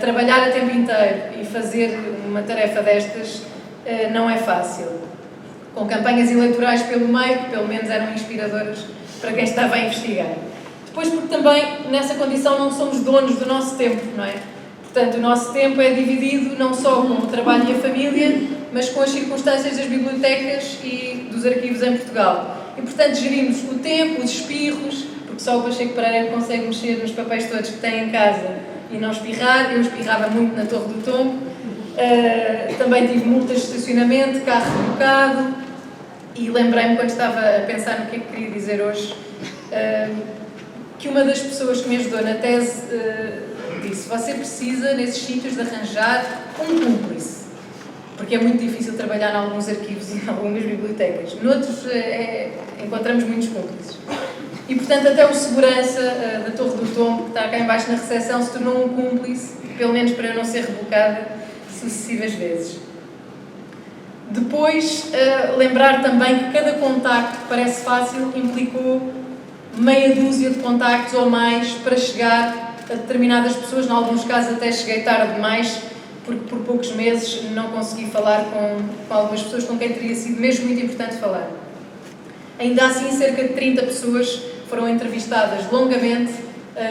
trabalhar a tempo inteiro e fazer uma tarefa destas não é fácil. Com campanhas eleitorais pelo meio, que pelo menos eram inspiradoras para quem estava a investigar. Depois, porque também nessa condição não somos donos do nosso tempo, não é? Portanto, o nosso tempo é dividido não só com o trabalho e a família, mas com as circunstâncias das bibliotecas e dos arquivos em Portugal. E, portanto, gerimos o tempo, os espirros, porque só o Pacheco Pereira consegue mexer nos papéis todos que tem em casa e não espirrar. Eu espirrava muito na Torre do Tombo. Também tive multas de estacionamento, carro rebocado, e lembrei-me, quando estava a pensar no que é que queria dizer hoje, que uma das pessoas que me ajudou na tese disse: você precisa, nesses sítios, de arranjar um cúmplice, porque é muito difícil trabalhar em alguns arquivos e em algumas bibliotecas. Noutros encontramos muitos cúmplices. E, portanto, até o segurança da Torre do Tombo, que está cá em baixo na recepção, se tornou um cúmplice, pelo menos para eu não ser rebocada sucessivas vezes. Depois, lembrar também que cada contacto que parece fácil implicou meia dúzia de contactos ou mais para chegar a determinadas pessoas. Em alguns casos até cheguei tarde demais, porque por poucos meses não consegui falar com algumas pessoas com quem teria sido mesmo muito importante falar. Ainda assim, cerca de 30 pessoas foram entrevistadas longamente.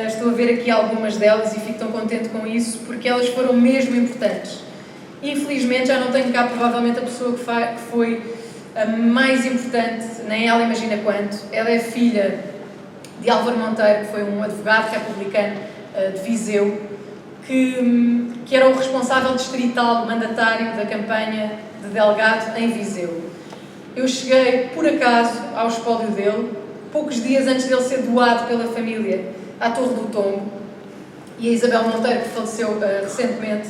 Estou a ver aqui algumas delas e fico tão contente com isso, porque elas foram mesmo importantes. Infelizmente já não tenho cá provavelmente a pessoa que foi a mais importante, nem ela imagina quanto. Ela é filha de Álvaro Monteiro, que foi um advogado republicano de Viseu, que era o responsável distrital mandatário da campanha de Delgado em Viseu. Eu cheguei, por acaso, ao espólio dele, poucos dias antes dele ser doado pela família à Torre do Tombo, e a Isabel Monteiro, que faleceu recentemente,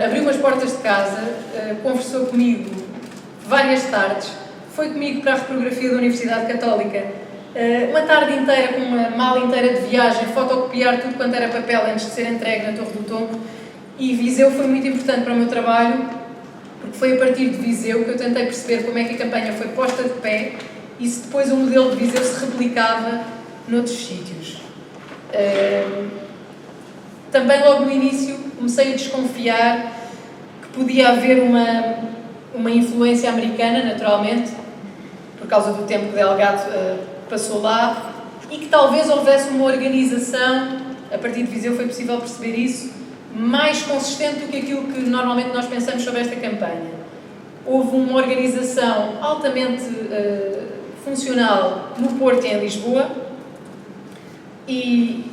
abriu as portas de casa, conversou comigo várias tardes, foi comigo para a reprografia da Universidade Católica, uma tarde inteira, com uma mala inteira de viagem, fotocopiar tudo quanto era papel antes de ser entregue na Torre do Tombo. E Viseu foi muito importante para o meu trabalho, porque foi a partir de Viseu que eu tentei perceber como é que a campanha foi posta de pé e se depois o modelo de Viseu se replicava noutros sítios. Também logo no início comecei a desconfiar que podia haver uma influência americana, naturalmente, por causa do tempo que o Delgado passou lá, e que talvez houvesse uma organização, a partir de Viseu foi possível perceber isso, mais consistente do que aquilo que normalmente nós pensamos sobre esta campanha. Houve uma organização altamente funcional no Porto e em Lisboa, e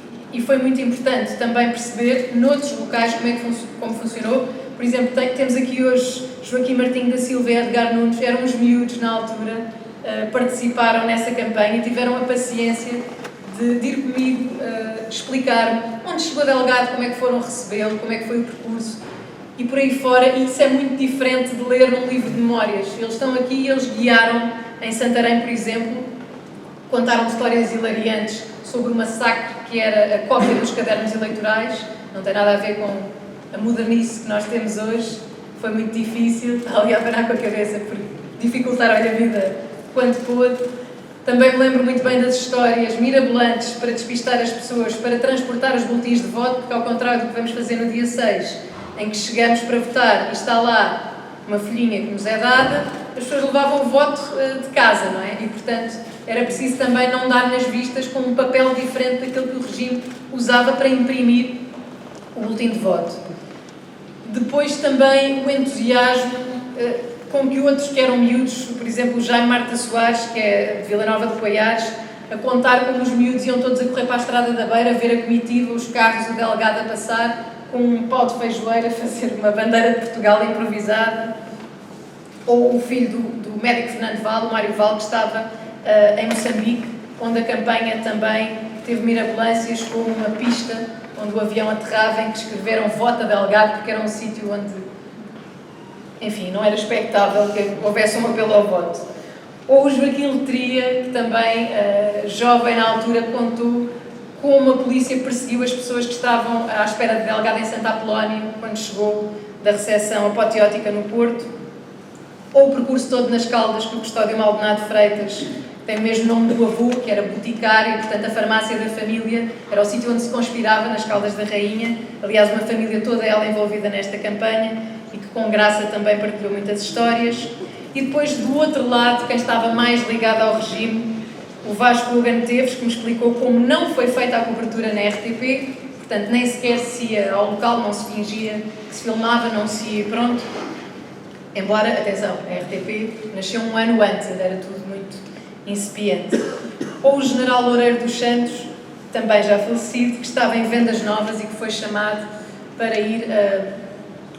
foi muito importante também perceber noutros locais como funcionou. Por exemplo, temos aqui hoje Joaquim Martinho da Silva e Edgar Nunes, eram os miúdos na altura, participaram nessa campanha e tiveram a paciência de ir comigo explicar-me onde chegou o Delgado, como é que foram recebê-lo, como é que foi o percurso e por aí fora. E isso é muito diferente de ler num livro de memórias. Eles estão aqui e eles guiaram em Santarém, por exemplo, contaram histórias hilariantes sobre o massacre que era a cópia dos cadernos eleitorais. Não tem nada a ver com a modernice que nós temos hoje. Foi muito difícil, ali a parar com a cabeça, porque dificultaram-lhe a vida quanto pôde. Também me lembro muito bem das histórias mirabolantes para despistar as pessoas, para transportar os boletins de voto, porque ao contrário do que vamos fazer no dia 6, em que chegamos para votar e está lá uma folhinha que nos é dada, as pessoas levavam o voto de casa, não é? E, portanto, era preciso também não dar nas vistas com um papel diferente daquele que o regime usava para imprimir o boletim de voto. Depois também o entusiasmo com que outros que eram miúdos, por exemplo o Jaime Marta Soares, que é de Vila Nova de Poiares, a contar como os miúdos iam todos a correr para a Estrada da Beira, a ver a comitiva, os carros, o delegado a passar, com um pau de feijoeira, a fazer uma bandeira de Portugal improvisada. Ou o filho do médico Fernando Val, o Mário Val, que estava em Moçambique, onde a campanha também teve mirabolâncias, com uma pista onde o avião aterrava, em que escreveram "Vota Delgado", porque era um sítio onde, enfim, não era expectável que houvesse um apelo ao voto. Ou o Joaquim Letria, que também, jovem na altura, contou como a polícia perseguiu as pessoas que estavam à espera de Delgado em Santa Apolónia, quando chegou da recepção apoteótica no Porto. Ou o percurso todo nas Caldas, que o Custódio Maldonado Freitas tem o mesmo nome do avô, que era boticário, e, portanto, a farmácia da família era o sítio onde se conspirava, nas Caldas da Rainha. Aliás, uma família toda ela envolvida nesta campanha e que, com graça, também partilhou muitas histórias. E depois, do outro lado, quem estava mais ligado ao regime, o Vasco Hugo Teves, que me explicou como não foi feita a cobertura na RTP, portanto, nem sequer se ia ao local, não se fingia que se filmava, não se ia, pronto. Embora, atenção, a RTP nasceu um ano antes, ainda era tudo muito incipiente. Ou o general Loureiro dos Santos, também já falecido, que estava em Vendas Novas e que foi chamado para ir,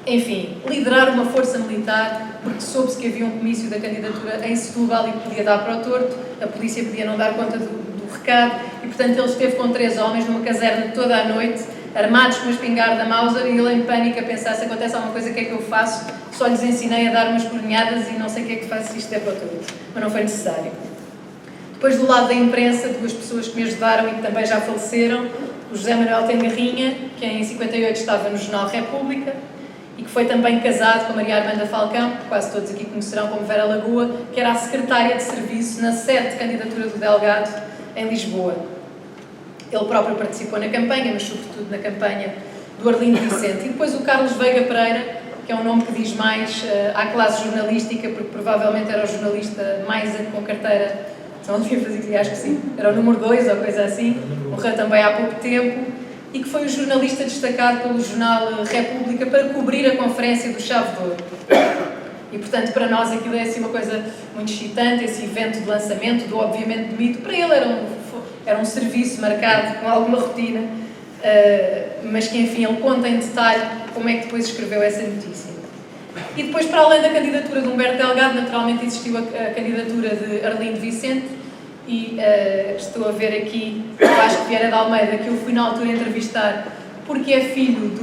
enfim, liderar uma força militar, porque soube-se que havia um comício da candidatura em Setúbal e que podia dar para o torto, a polícia podia não dar conta do recado, e portanto ele esteve com 3 homens numa caserna toda a noite, armados com uma espingarda Mauser, e ele em pânico a pensar: se acontece alguma coisa, o que é que eu faço? Só lhes ensinei a dar umas coronhadas e não sei o que é que faço se isto é para tudo. Mas não foi necessário. Depois, do lado da imprensa, 2 pessoas que me ajudaram e que também já faleceram: o José Manuel Tengarrinha, que em 58 estava no Jornal República e que foi também casado com a Maria Armanda Falcão, que quase todos aqui conhecerão como Vera Lagoa, que era a secretária de serviço na sede de candidatura do Delgado em Lisboa. Ele próprio participou na campanha, mas sobretudo na campanha do Arlindo Vicente. E depois o Carlos Veiga Pereira, que é um nome que diz mais à classe jornalística, porque provavelmente era o jornalista mais com carteira, não devia fazer, acho que sim, era o número 2 ou coisa assim, morreu também há pouco tempo, e que foi o jornalista destacado pelo jornal República para cobrir a conferência do Chave de Ouro. E, portanto, para nós aquilo é assim uma coisa muito excitante, esse evento de lançamento, do obviamente de mito. Para ele era um serviço marcado com alguma rotina, mas que, enfim, ele conta em detalhe como é que depois escreveu essa notícia. E depois, para além da candidatura de Humberto Delgado, naturalmente existiu a candidatura de Arlindo Vicente, e estou a ver aqui o Vasco Vieira de Almeida, que eu fui na altura entrevistar, porque é filho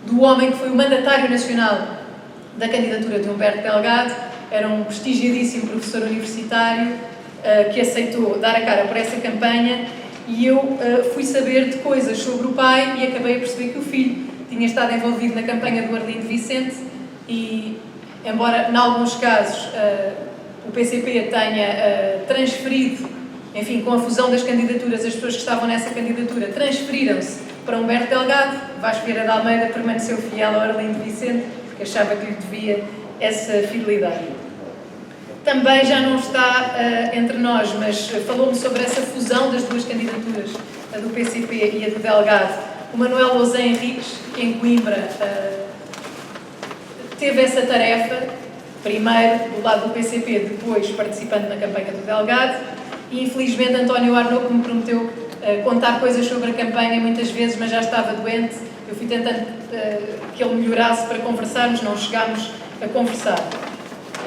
do homem que foi o mandatário nacional da candidatura de Humberto Delgado, era um prestigiadíssimo professor universitário que aceitou dar a cara por essa campanha, e eu fui saber de coisas sobre o pai e acabei a perceber que o filho tinha estado envolvido na campanha do Arlindo Vicente, e embora, em alguns casos, o PCP tenha transferido, enfim, com a fusão das candidaturas, as pessoas que estavam nessa candidatura transferiram-se para Humberto Delgado. Vasco Vieira de Almeida permaneceu fiel a Arlindo Vicente, que achava que lhe devia essa fidelidade. Também já não está entre nós, mas falou-me sobre essa fusão das duas candidaturas, a do PCP e a do Delgado. O Manuel Lousã Henriques, em Coimbra, teve essa tarefa, primeiro do lado do PCP, depois participando na campanha do Delgado, e infelizmente António Arnaud, que me prometeu contar coisas sobre a campanha muitas vezes, mas já estava doente. Eu fui tentando que ele melhorasse para conversarmos, não chegámos a conversar.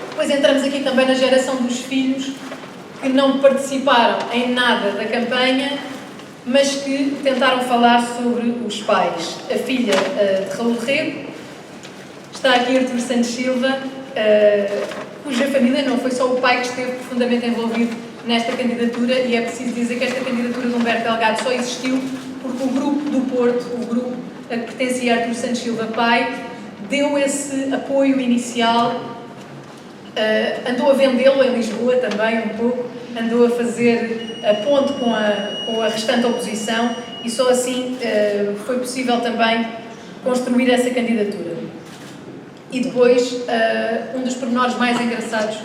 Depois entramos aqui também na geração dos filhos que não participaram em nada da campanha, mas que tentaram falar sobre os pais. A filha de Raul Rego, está aqui Artur Santos Silva, cuja família não foi só o pai que esteve profundamente envolvido nesta candidatura, e é preciso dizer que esta candidatura de Humberto Delgado só existiu porque o grupo do Porto, o grupo a que pertencia a Artur Santos Silva pai, deu esse apoio inicial, andou a vendê-lo em Lisboa também um pouco, andou a fazer a ponte com a restante oposição, e só assim foi possível também construir essa candidatura. E depois, um dos pormenores mais engraçados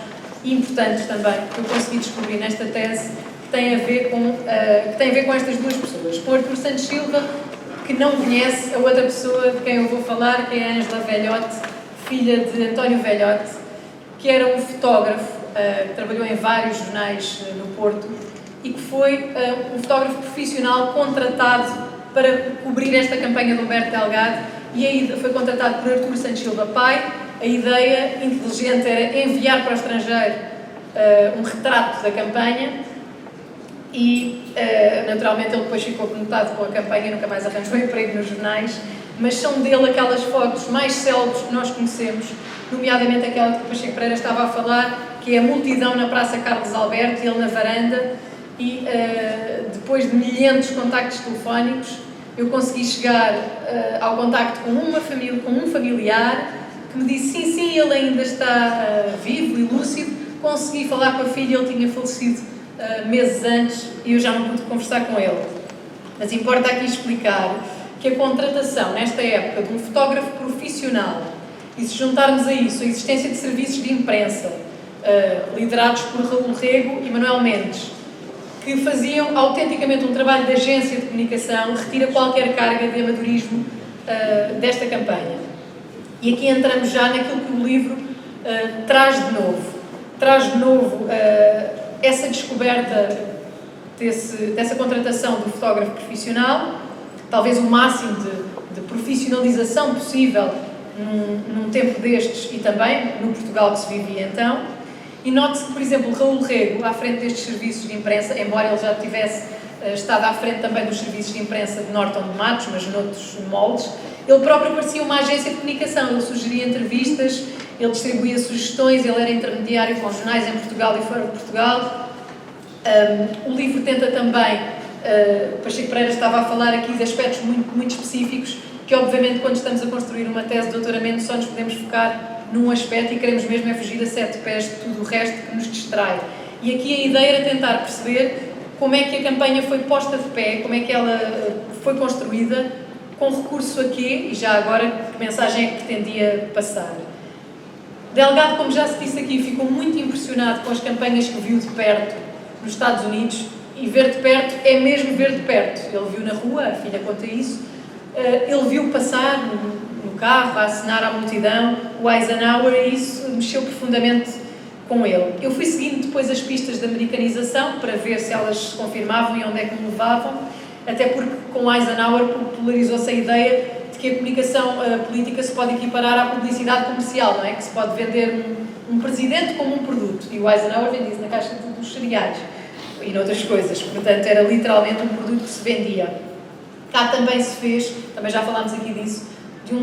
e importantes também que eu consegui descobrir nesta tese, que tem a ver com estas duas pessoas, com Artur Santos Silva, que não conhece a outra pessoa de quem eu vou falar, que é a Ângela Velhote, filha de António Velhote, que era um fotógrafo, que trabalhou em vários jornais no Porto, e que foi um fotógrafo profissional contratado para cobrir esta campanha de Humberto Delgado, e aí foi contratado por Artur Santos Silva pai. A ideia inteligente era enviar para o estrangeiro um retrato da campanha, e naturalmente ele depois ficou conectado com a campanha e nunca mais arranjou emprego nos jornais, mas são dele aquelas fotos mais célebres que nós conhecemos, nomeadamente aquela que o Pacheco Pereira estava a falar, que é a multidão na Praça Carlos Alberto, e ele na varanda, e depois de milhentos contactos telefónicos, eu consegui chegar ao contacto com um familiar, que me disse sim, ele ainda está vivo e lúcido. Consegui falar com a filha, ele tinha falecido meses antes, e eu já não pude conversar com ele. Mas importa aqui explicar que a contratação, nesta época, de um fotógrafo profissional, e se juntarmos a isso a existência de serviços de imprensa, liderados por Raul Rego e Manuel Mendes, que faziam autenticamente um trabalho de agência de comunicação, retira qualquer carga de amadorismo desta campanha. E aqui entramos já naquilo que o livro traz de novo. Traz de novo essa descoberta dessa contratação do fotógrafo profissional, talvez o máximo de profissionalização possível num tempo destes, e também no Portugal que se vivia então. E note-se que, por exemplo, Raul Rego, à frente destes serviços de imprensa, embora ele já tivesse estado à frente também dos serviços de imprensa de Norton de Matos, mas noutros moldes, ele próprio parecia uma agência de comunicação. Ele sugeria entrevistas, ele distribuía sugestões, ele era intermediário com jornais em Portugal e fora de Portugal. O livro tenta também, Pacheco Pereira estava a falar aqui de aspectos muito específicos, que obviamente quando estamos a construir uma tese de doutoramento só nos podemos focar num aspecto, e queremos mesmo é fugir a 7 pés de tudo o resto que nos distrai. E aqui a ideia era tentar perceber como é que a campanha foi posta de pé, como é que ela foi construída, com recurso a quê, e já agora que mensagem é que pretendia passar. Delgado, como já se disse aqui, ficou muito impressionado com as campanhas que viu de perto nos Estados Unidos, e ver de perto é mesmo ver de perto. Ele viu na rua, a filha conta isso, ele viu passar no carro, a acenar à multidão, o Eisenhower, e isso mexeu profundamente com ele. Eu fui seguindo depois as pistas de americanização para ver se elas se confirmavam e onde é que me levavam, até porque com Eisenhower popularizou-se a ideia de que a comunicação política se pode equiparar à publicidade comercial, não é? Que se pode vender um presidente como um produto, e o Eisenhower vendia-se na caixa dos cereais e noutras coisas, portanto era literalmente um produto que se vendia. Cá também se fez, também já falámos aqui disso, de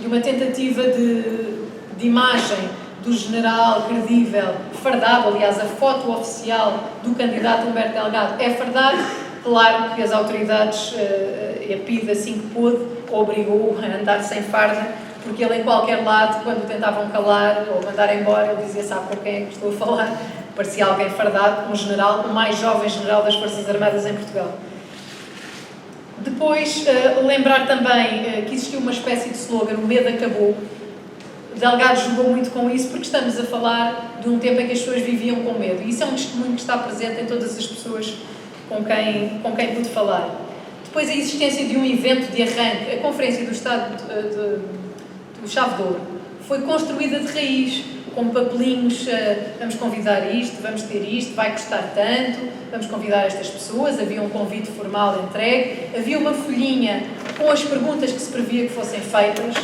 uma tentativa de imagem do general credível, fardado. Aliás, a foto oficial do candidato Humberto Delgado é fardado. Claro que as autoridades, a PIDE, assim que pôde, obrigou a andar sem farda, porque ele em qualquer lado, quando o tentavam calar ou mandar embora, ele dizia, sabe com quem é que estou a falar, Parecia alguém fardado, um general, o mais jovem general das Forças Armadas em Portugal. Depois, lembrar também que existiu uma espécie de slogan, o medo acabou. Delgado jogou muito com isso porque estamos a falar de um tempo em que as pessoas viviam com medo. E isso é um testemunho que está presente em todas as pessoas com quem pude falar. Depois, a existência de um evento de arranque, a Conferência do Estado do Chave de Ouro, foi construída de raiz, com papelinhos, vamos convidar isto, vamos ter isto, vai custar tanto, vamos convidar estas pessoas, havia um convite formal entregue, havia uma folhinha com as perguntas que se previa que fossem feitas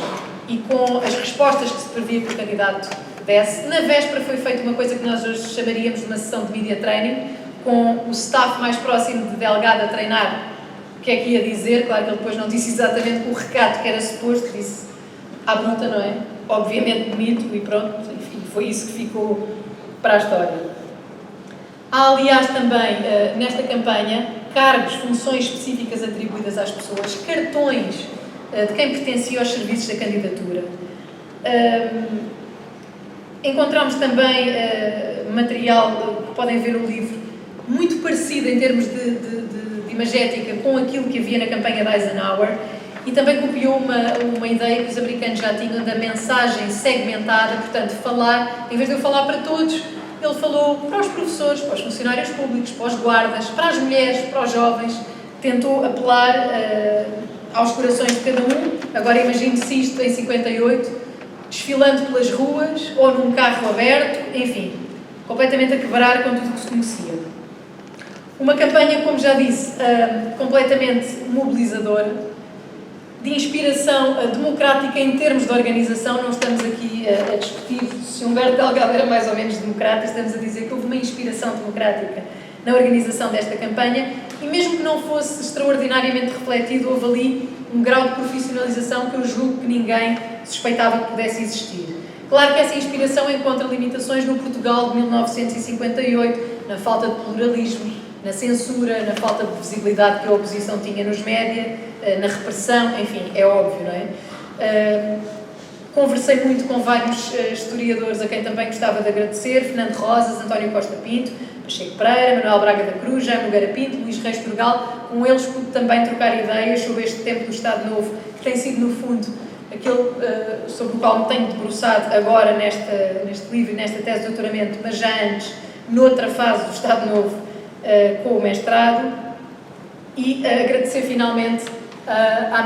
e com as respostas que se previa que o candidato desse. Na véspera foi feita uma coisa que nós hoje chamaríamos de uma sessão de media training, com o staff mais próximo de Delgado a treinar o que é que ia dizer. Claro que ele depois não disse exatamente o recado que era suposto, disse à bruta, não é? Obviamente bonito e pronto, enfim, foi isso que ficou para a história. Há, aliás, também, nesta campanha, cargos, funções específicas atribuídas às pessoas, cartões de quem pertencia aos serviços da candidatura. Encontramos também material, que podem ver no livro, muito parecido em termos de imagética com aquilo que havia na campanha de Eisenhower, e também copiou uma ideia que os americanos já tinham da mensagem segmentada, portanto, falar, em vez de eu falar para todos, ele falou para os professores, para os funcionários públicos, para os guardas, para as mulheres, para os jovens, tentou apelar aos corações de cada um. Agora imagine-se isto em 58, desfilando pelas ruas, ou num carro aberto, enfim, completamente a quebrar com tudo o que se conhecia. Uma campanha, como já disse, completamente mobilizadora, de inspiração democrática em termos de organização. Não estamos aqui a discutir se Humberto Delgado era mais ou menos democrata, estamos a dizer que houve uma inspiração democrática na organização desta campanha, e mesmo que não fosse extraordinariamente refletido, houve ali um grau de profissionalização que eu julgo que ninguém suspeitava que pudesse existir. Claro que essa inspiração encontra limitações no Portugal de 1958, na falta de pluralismo, na censura, na falta de visibilidade que a oposição tinha nos média, na repressão, enfim, é óbvio, não é? Conversei muito com vários historiadores a quem também gostava de agradecer, Fernando Rosas, António Costa Pinto, Pacheco Pereira, Manuel Braga da Cruz, Jaime Nogueira Pinto, Luís Reis Turgal. Com eles pude também trocar ideias sobre este tempo do Estado Novo, que tem sido, no fundo, aquele sobre o qual me tenho debruçado agora neste livro, nesta tese de doutoramento, mas já antes, noutra fase do Estado Novo, com o mestrado. E agradecer finalmente à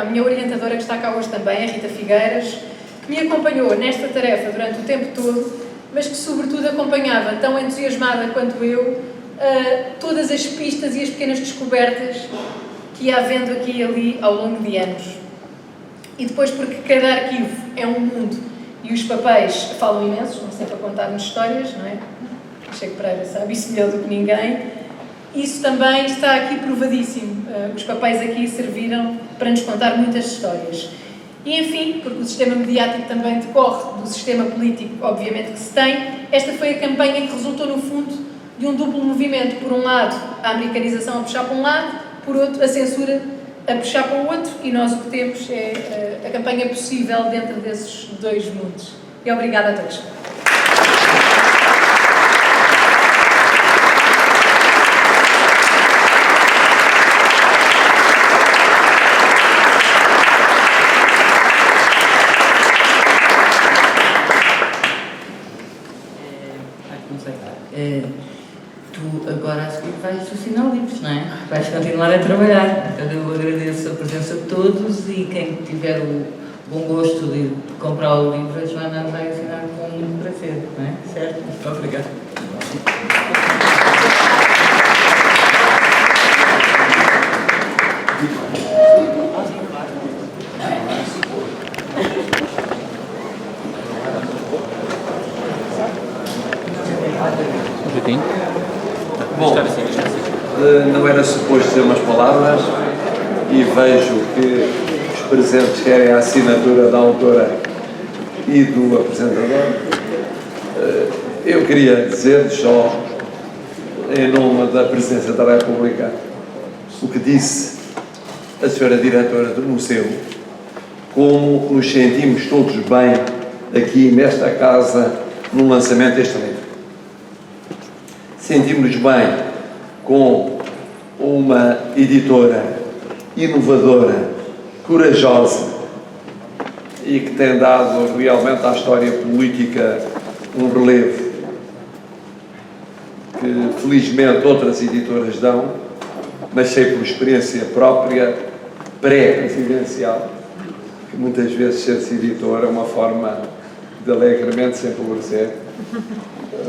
minha orientadora, que está cá hoje também, a Rita Figueiras, que me acompanhou nesta tarefa durante o tempo todo, mas que sobretudo acompanhava, tão entusiasmada quanto eu, todas as pistas e as pequenas descobertas que ia havendo aqui e ali ao longo de anos. E depois, porque cada arquivo é um mundo e os papéis falam imenso, não sempre a contar-nos histórias, não é? Pacheco Pereira sabe isso melhor do que ninguém. Isso também está aqui provadíssimo. Os papéis aqui serviram para nos contar muitas histórias. E, enfim, porque o sistema mediático também decorre do sistema político, obviamente, que se tem, esta foi a campanha que resultou, no fundo, de um duplo movimento. Por um lado, a americanização a puxar para um lado, por outro, a censura a puxar para o outro, e nós o que temos é a campanha possível dentro desses dois mundos. E obrigada a todos. Tu agora a seguir vais assinar livros, não é? Vais continuar a trabalhar. Então eu agradeço a presença de todos, e quem tiver o bom gosto de comprar o livro, a Joana vai assinar com muito prazer, não é? Certo? Muito obrigado. Bom, não era suposto dizer umas palavras, e vejo que os presentes querem a assinatura da autora e do apresentador. Eu queria dizer só, em nome da Presidência da República, o que disse a senhora diretora do museu, como nos sentimos todos bem aqui nesta casa no lançamento deste livro. sentimos bem com uma editora inovadora, corajosa e que tem dado realmente à história política um relevo que felizmente outras editoras dão, mas sei por experiência própria, pré-presidencial, que muitas vezes ser-se editor é uma forma de alegremente se empobrecer,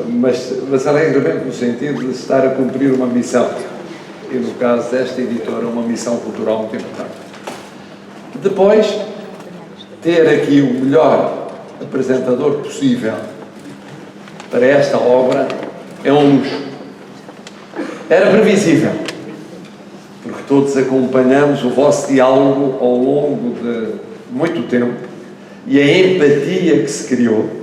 mas alegremente no sentido de estar a cumprir uma missão, e no caso desta editora uma missão cultural muito importante. Depois, ter aqui o melhor apresentador possível para esta obra é um luxo. Era previsível, porque todos acompanhamos o vosso diálogo ao longo de muito tempo e a empatia que se criou,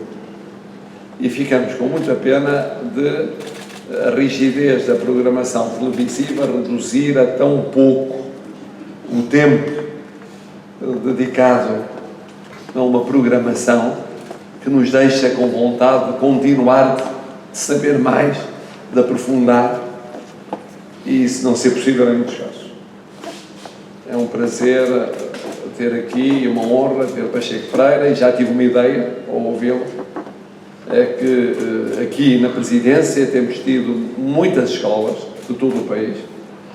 e ficamos com muita pena de a rigidez da programação televisiva reduzir a tão pouco o tempo dedicado a uma programação que nos deixa com vontade de continuar, de saber mais, de aprofundar, e se não ser possível em muitos casos. É um prazer ter aqui, uma honra ter Pacheco Pereira, e já tive uma ideia ao ouvi-lo, é que aqui na presidência temos tido muitas escolas de todo o país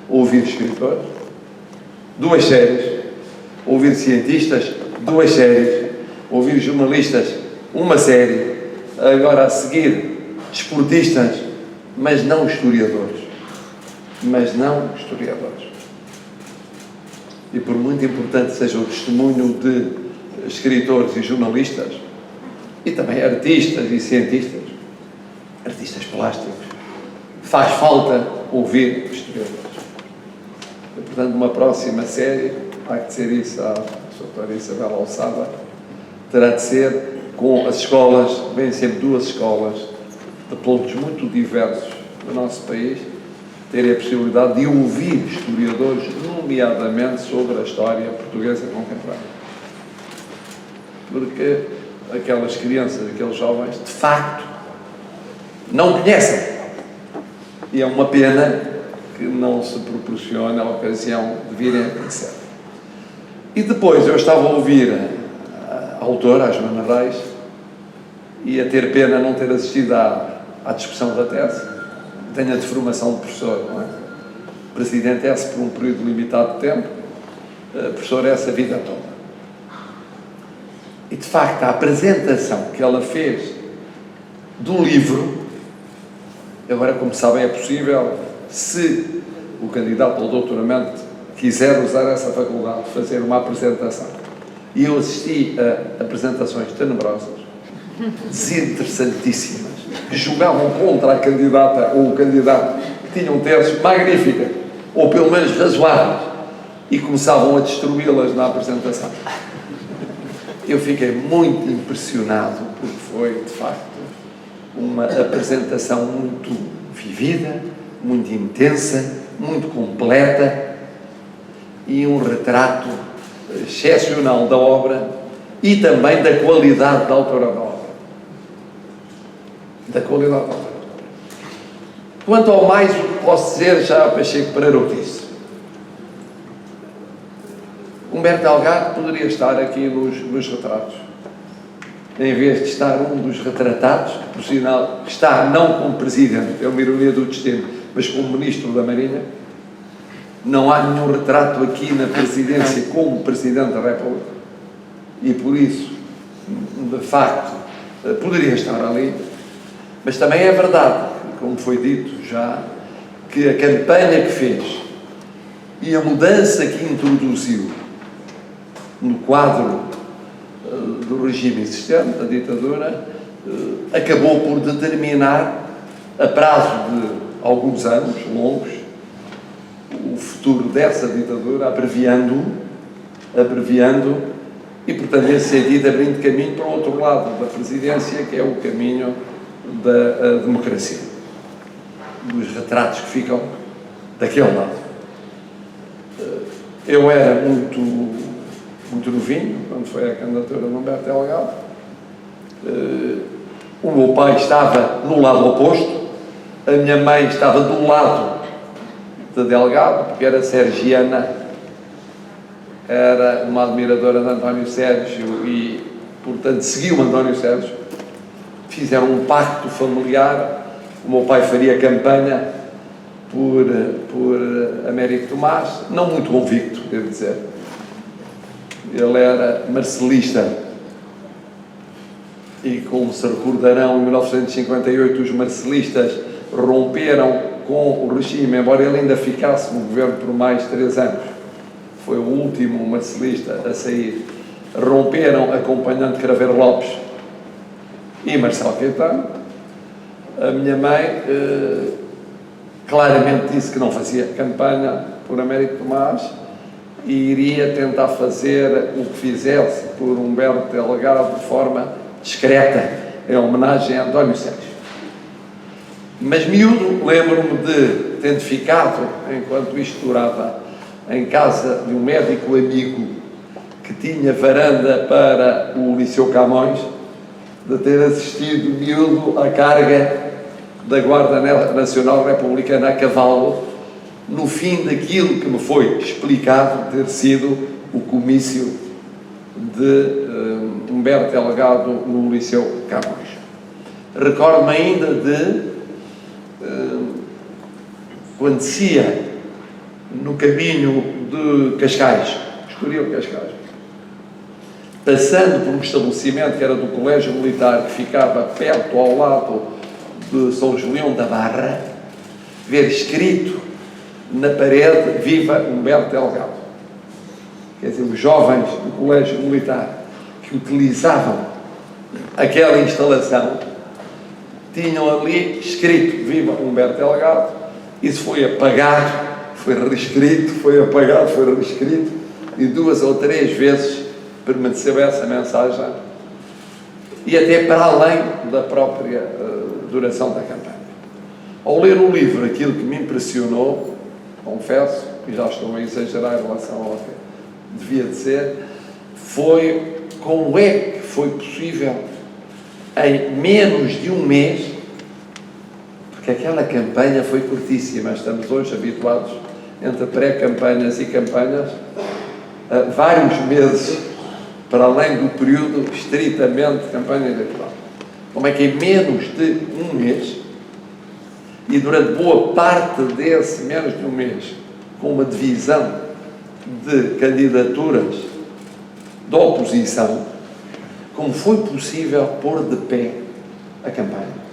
a ouvir escritores, 2 séries, a ouvir cientistas, 2 séries, a ouvir jornalistas, 1 série, agora a seguir desportistas, mas não historiadores. E por muito importante seja o testemunho de escritores e jornalistas, e também artistas e cientistas, artistas plásticos, faz falta ouvir historiadores. E, portanto, uma próxima série, há que ser isso à doutora Isabel Alçada, terá de ser com as escolas, vêm sempre 2 escolas de pontos muito diversos do nosso país, terem a possibilidade de ouvir historiadores, nomeadamente sobre a história portuguesa contemporânea. Porque aquelas crianças, aqueles jovens, de facto, não conhecem. E é uma pena que não se proporcione a ocasião de virem a conhecer. E depois eu estava a ouvir a autora, a Joana Reis, e a ter pena não ter assistido à discussão da tese. Tenho a de formação de professor, não é? Presidente é-se por um período limitado de tempo, professor é-se a vida toda. E, de facto, a apresentação que ela fez do livro, agora, como sabem, é possível, se o candidato ao doutoramento quiser usar essa faculdade, fazer uma apresentação. E eu assisti a apresentações tenebrosas, desinteressantíssimas, que jogavam contra a candidata ou o candidato, que tinham teses magníficas, ou pelo menos razoáveis, e começavam a destruí-las na apresentação. Eu fiquei muito impressionado, porque foi, de facto, uma apresentação muito vivida, muito intensa, muito completa, e um retrato excepcional da obra e também da qualidade da autora da obra. Da qualidade da obra. Quanto ao mais, o que posso dizer, já Pacheco Pereira o disse. Humberto Delgado poderia estar aqui nos retratos, em vez de estar um dos retratados, que por sinal está não como presidente, é uma ironia do destino, mas como ministro da Marinha. Não há nenhum retrato aqui na presidência como presidente da República, e por isso, de facto, poderia estar ali. Mas também é verdade, como foi dito já, que a campanha que fez e a mudança que introduziu no quadro do regime existente, da ditadura, acabou por determinar, a prazo de alguns anos longos, o futuro dessa ditadura, abreviando, e, portanto, nesse sentido, abrindo caminho para o outro lado da presidência, que é o caminho da democracia, dos retratos que ficam daquele lado. Eu era muito novinho, quando foi a candidatura de Humberto Delgado. O meu pai estava no lado oposto, A minha mãe estava do lado de Delgado, porque era sergiana, era uma admiradora de António Sérgio e, portanto, seguiu António Sérgio. Fizeram um pacto familiar. O meu pai faria campanha por Américo Tomás, não muito convicto, devo dizer. Ele era marcelista e, como se recordarão, em 1958 os marcelistas romperam com o regime, embora ele ainda ficasse no governo por mais 3 anos. Foi o último marcelista a sair. Romperam acompanhando Craveiro Lopes e Marcelo Caetano. A minha mãe claramente disse que não fazia campanha por Américo Tomás e iria tentar fazer o que fizesse por Humberto Delgado de forma discreta, em homenagem a António Sérgio. Mas miúdo, lembro-me de, tendo ficado, enquanto isto durava, em casa de um médico amigo que tinha varanda para o Liceu Camões, de ter assistido miúdo à carga da Guarda Nacional Republicana a cavalo, no fim daquilo que me foi explicado ter sido o comício de Humberto Delgado no Liceu Camões. Recordo-me ainda de quando descia no caminho de Cascais, Estoril Cascais, passando por um estabelecimento que era do Colégio Militar, que ficava perto ao lado de São Julião da Barra, ver escrito na parede: Viva Humberto Delgado. Quer dizer, os jovens do Colégio Militar que utilizavam aquela instalação tinham ali escrito: Viva Humberto Delgado. Isso foi apagado, foi reescrito, foi apagado, foi reescrito, e 2 ou 3 vezes permaneceu essa mensagem, e até para além da própria duração da campanha. Ao ler o livro, aquilo que me impressionou, confesso, e já estou a exagerar em relação ao que devia de ser, foi como é que foi possível, em menos de um mês, porque aquela campanha foi curtíssima, estamos hoje habituados, entre pré-campanhas e campanhas, a vários meses, para além do período estritamente de campanha eleitoral. Como é que em menos de um mês, e durante boa parte desse menos de um mês, com uma divisão de candidaturas da oposição, como foi possível pôr de pé a campanha?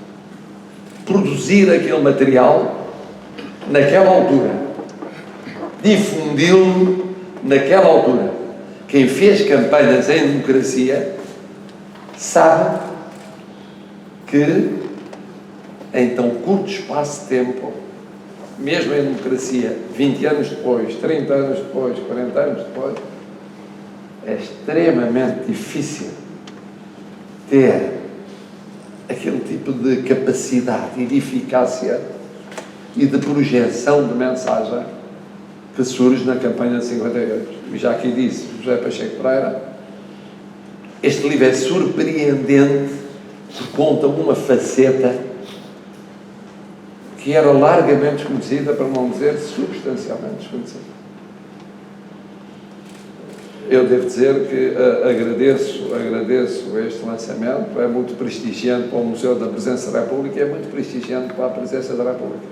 Produzir aquele material naquela altura, difundi-lo naquela altura. Quem fez campanhas em democracia sabe que em tão curto espaço de tempo, mesmo em democracia, 20 anos depois, 30 anos depois, 40 anos depois, é extremamente difícil ter aquele tipo de capacidade e de eficácia e de projeção de mensagem que surge na campanha de 58. E já aqui disse José Pacheco Pereira, este livro é surpreendente, porque conta uma faceta que era largamente desconhecida, para não dizer substancialmente desconhecida. Eu devo dizer que agradeço este lançamento, é muito prestigiante para o Museu da Presença da República, é muito prestigiante para a Presença da República,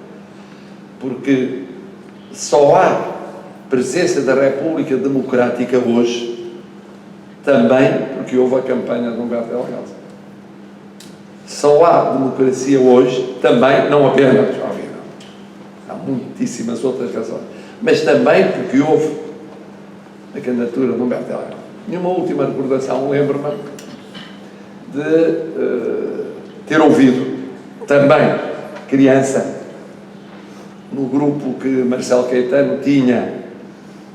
porque só há Presença da República democrática hoje, também porque houve a campanha de Humberto Delgado. Só há democracia hoje, também, não apenas, obviamente, há muitíssimas outras razões, mas também porque houve a candidatura de Humberto Delgado. E uma última recordação, lembro-me de ter ouvido, também criança, no grupo que Marcelo Caetano tinha,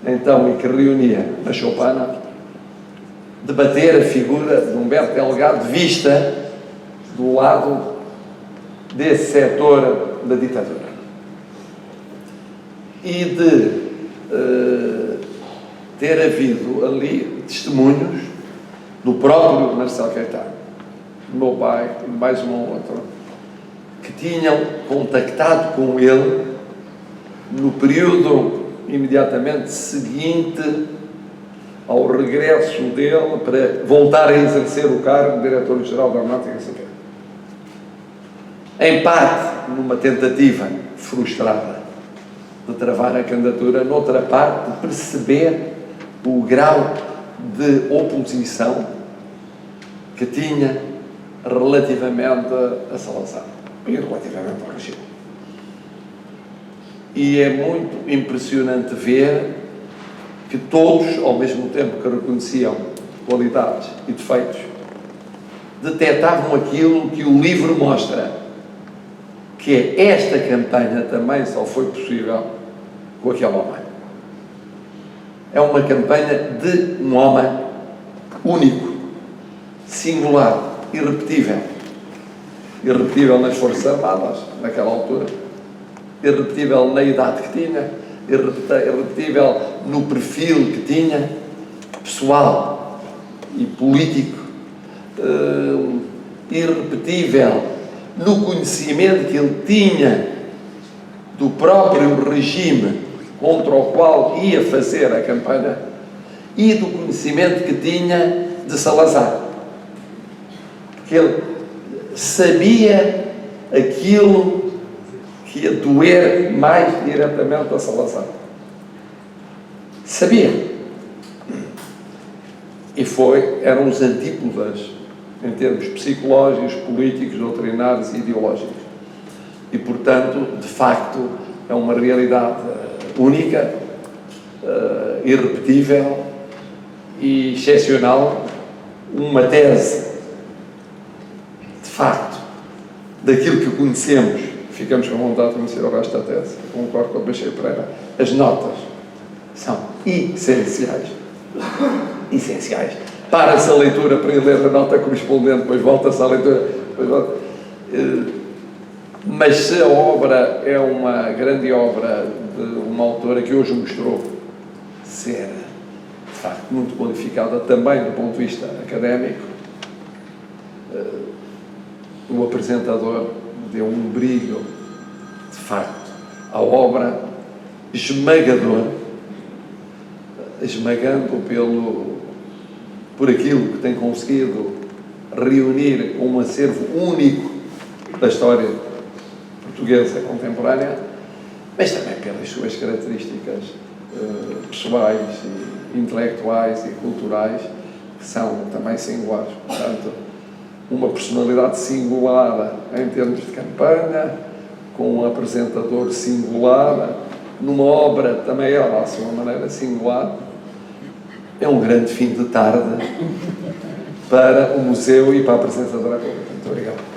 então, e que reunia na Choupana, debater a figura de Humberto Delgado vista do lado desse setor da ditadura. E de ter havido ali testemunhos do próprio Marcelo Caetano, do meu pai, e mais um ou outro, que tinham contactado com ele no período imediatamente seguinte ao regresso dele para voltar a exercer o cargo de Diretor-Geral da Aeronáutica Civil. Em parte, numa tentativa frustrada de travar a candidatura, noutra parte, de perceber o grau de oposição que tinha relativamente a Salazar e relativamente ao regime. E é muito impressionante ver que todos, ao mesmo tempo que reconheciam qualidades e defeitos, detectavam aquilo que o livro mostra, que é esta campanha também só foi possível com aquele homem. É uma campanha de um homem único, singular, irrepetível. Irrepetível nas Forças Armadas, naquela altura. Irrepetível na idade que tinha. Irrepetível no perfil que tinha, pessoal e político. Irrepetível no conhecimento que ele tinha do próprio regime contra o qual ia fazer a campanha e do conhecimento que tinha de Salazar. Porque ele sabia aquilo que ia doer mais diretamente a Salazar. Sabia. E eram os antípodas em termos psicológicos, políticos, doutrinários e ideológicos. E, portanto, de facto, é uma realidade única, irrepetível e excepcional, uma tese, de facto, daquilo que conhecemos. Ficamos com vontade de conhecer o resto da tese. Concordo com o Pacheco Pereira. As notas são essenciais. Essenciais. Para-se a leitura para ir ler a nota correspondente, depois volta-se à leitura. Mas se a obra é uma grande obra de uma autora que hoje mostrou ser, de facto, muito qualificada também do ponto de vista académico, o apresentador deu um brilho, de facto, à obra esmagador, esmagando por aquilo que tem conseguido reunir um acervo único da história portuguesa contemporânea, mas também pelas suas características pessoais, e intelectuais e culturais, que são também singulares. Portanto, uma personalidade singular em termos de campanha, com um apresentador singular, numa obra também ela, à sua maneira, singular. É um grande fim de tarde para o Museu e para a Presidência da República. Muito obrigado.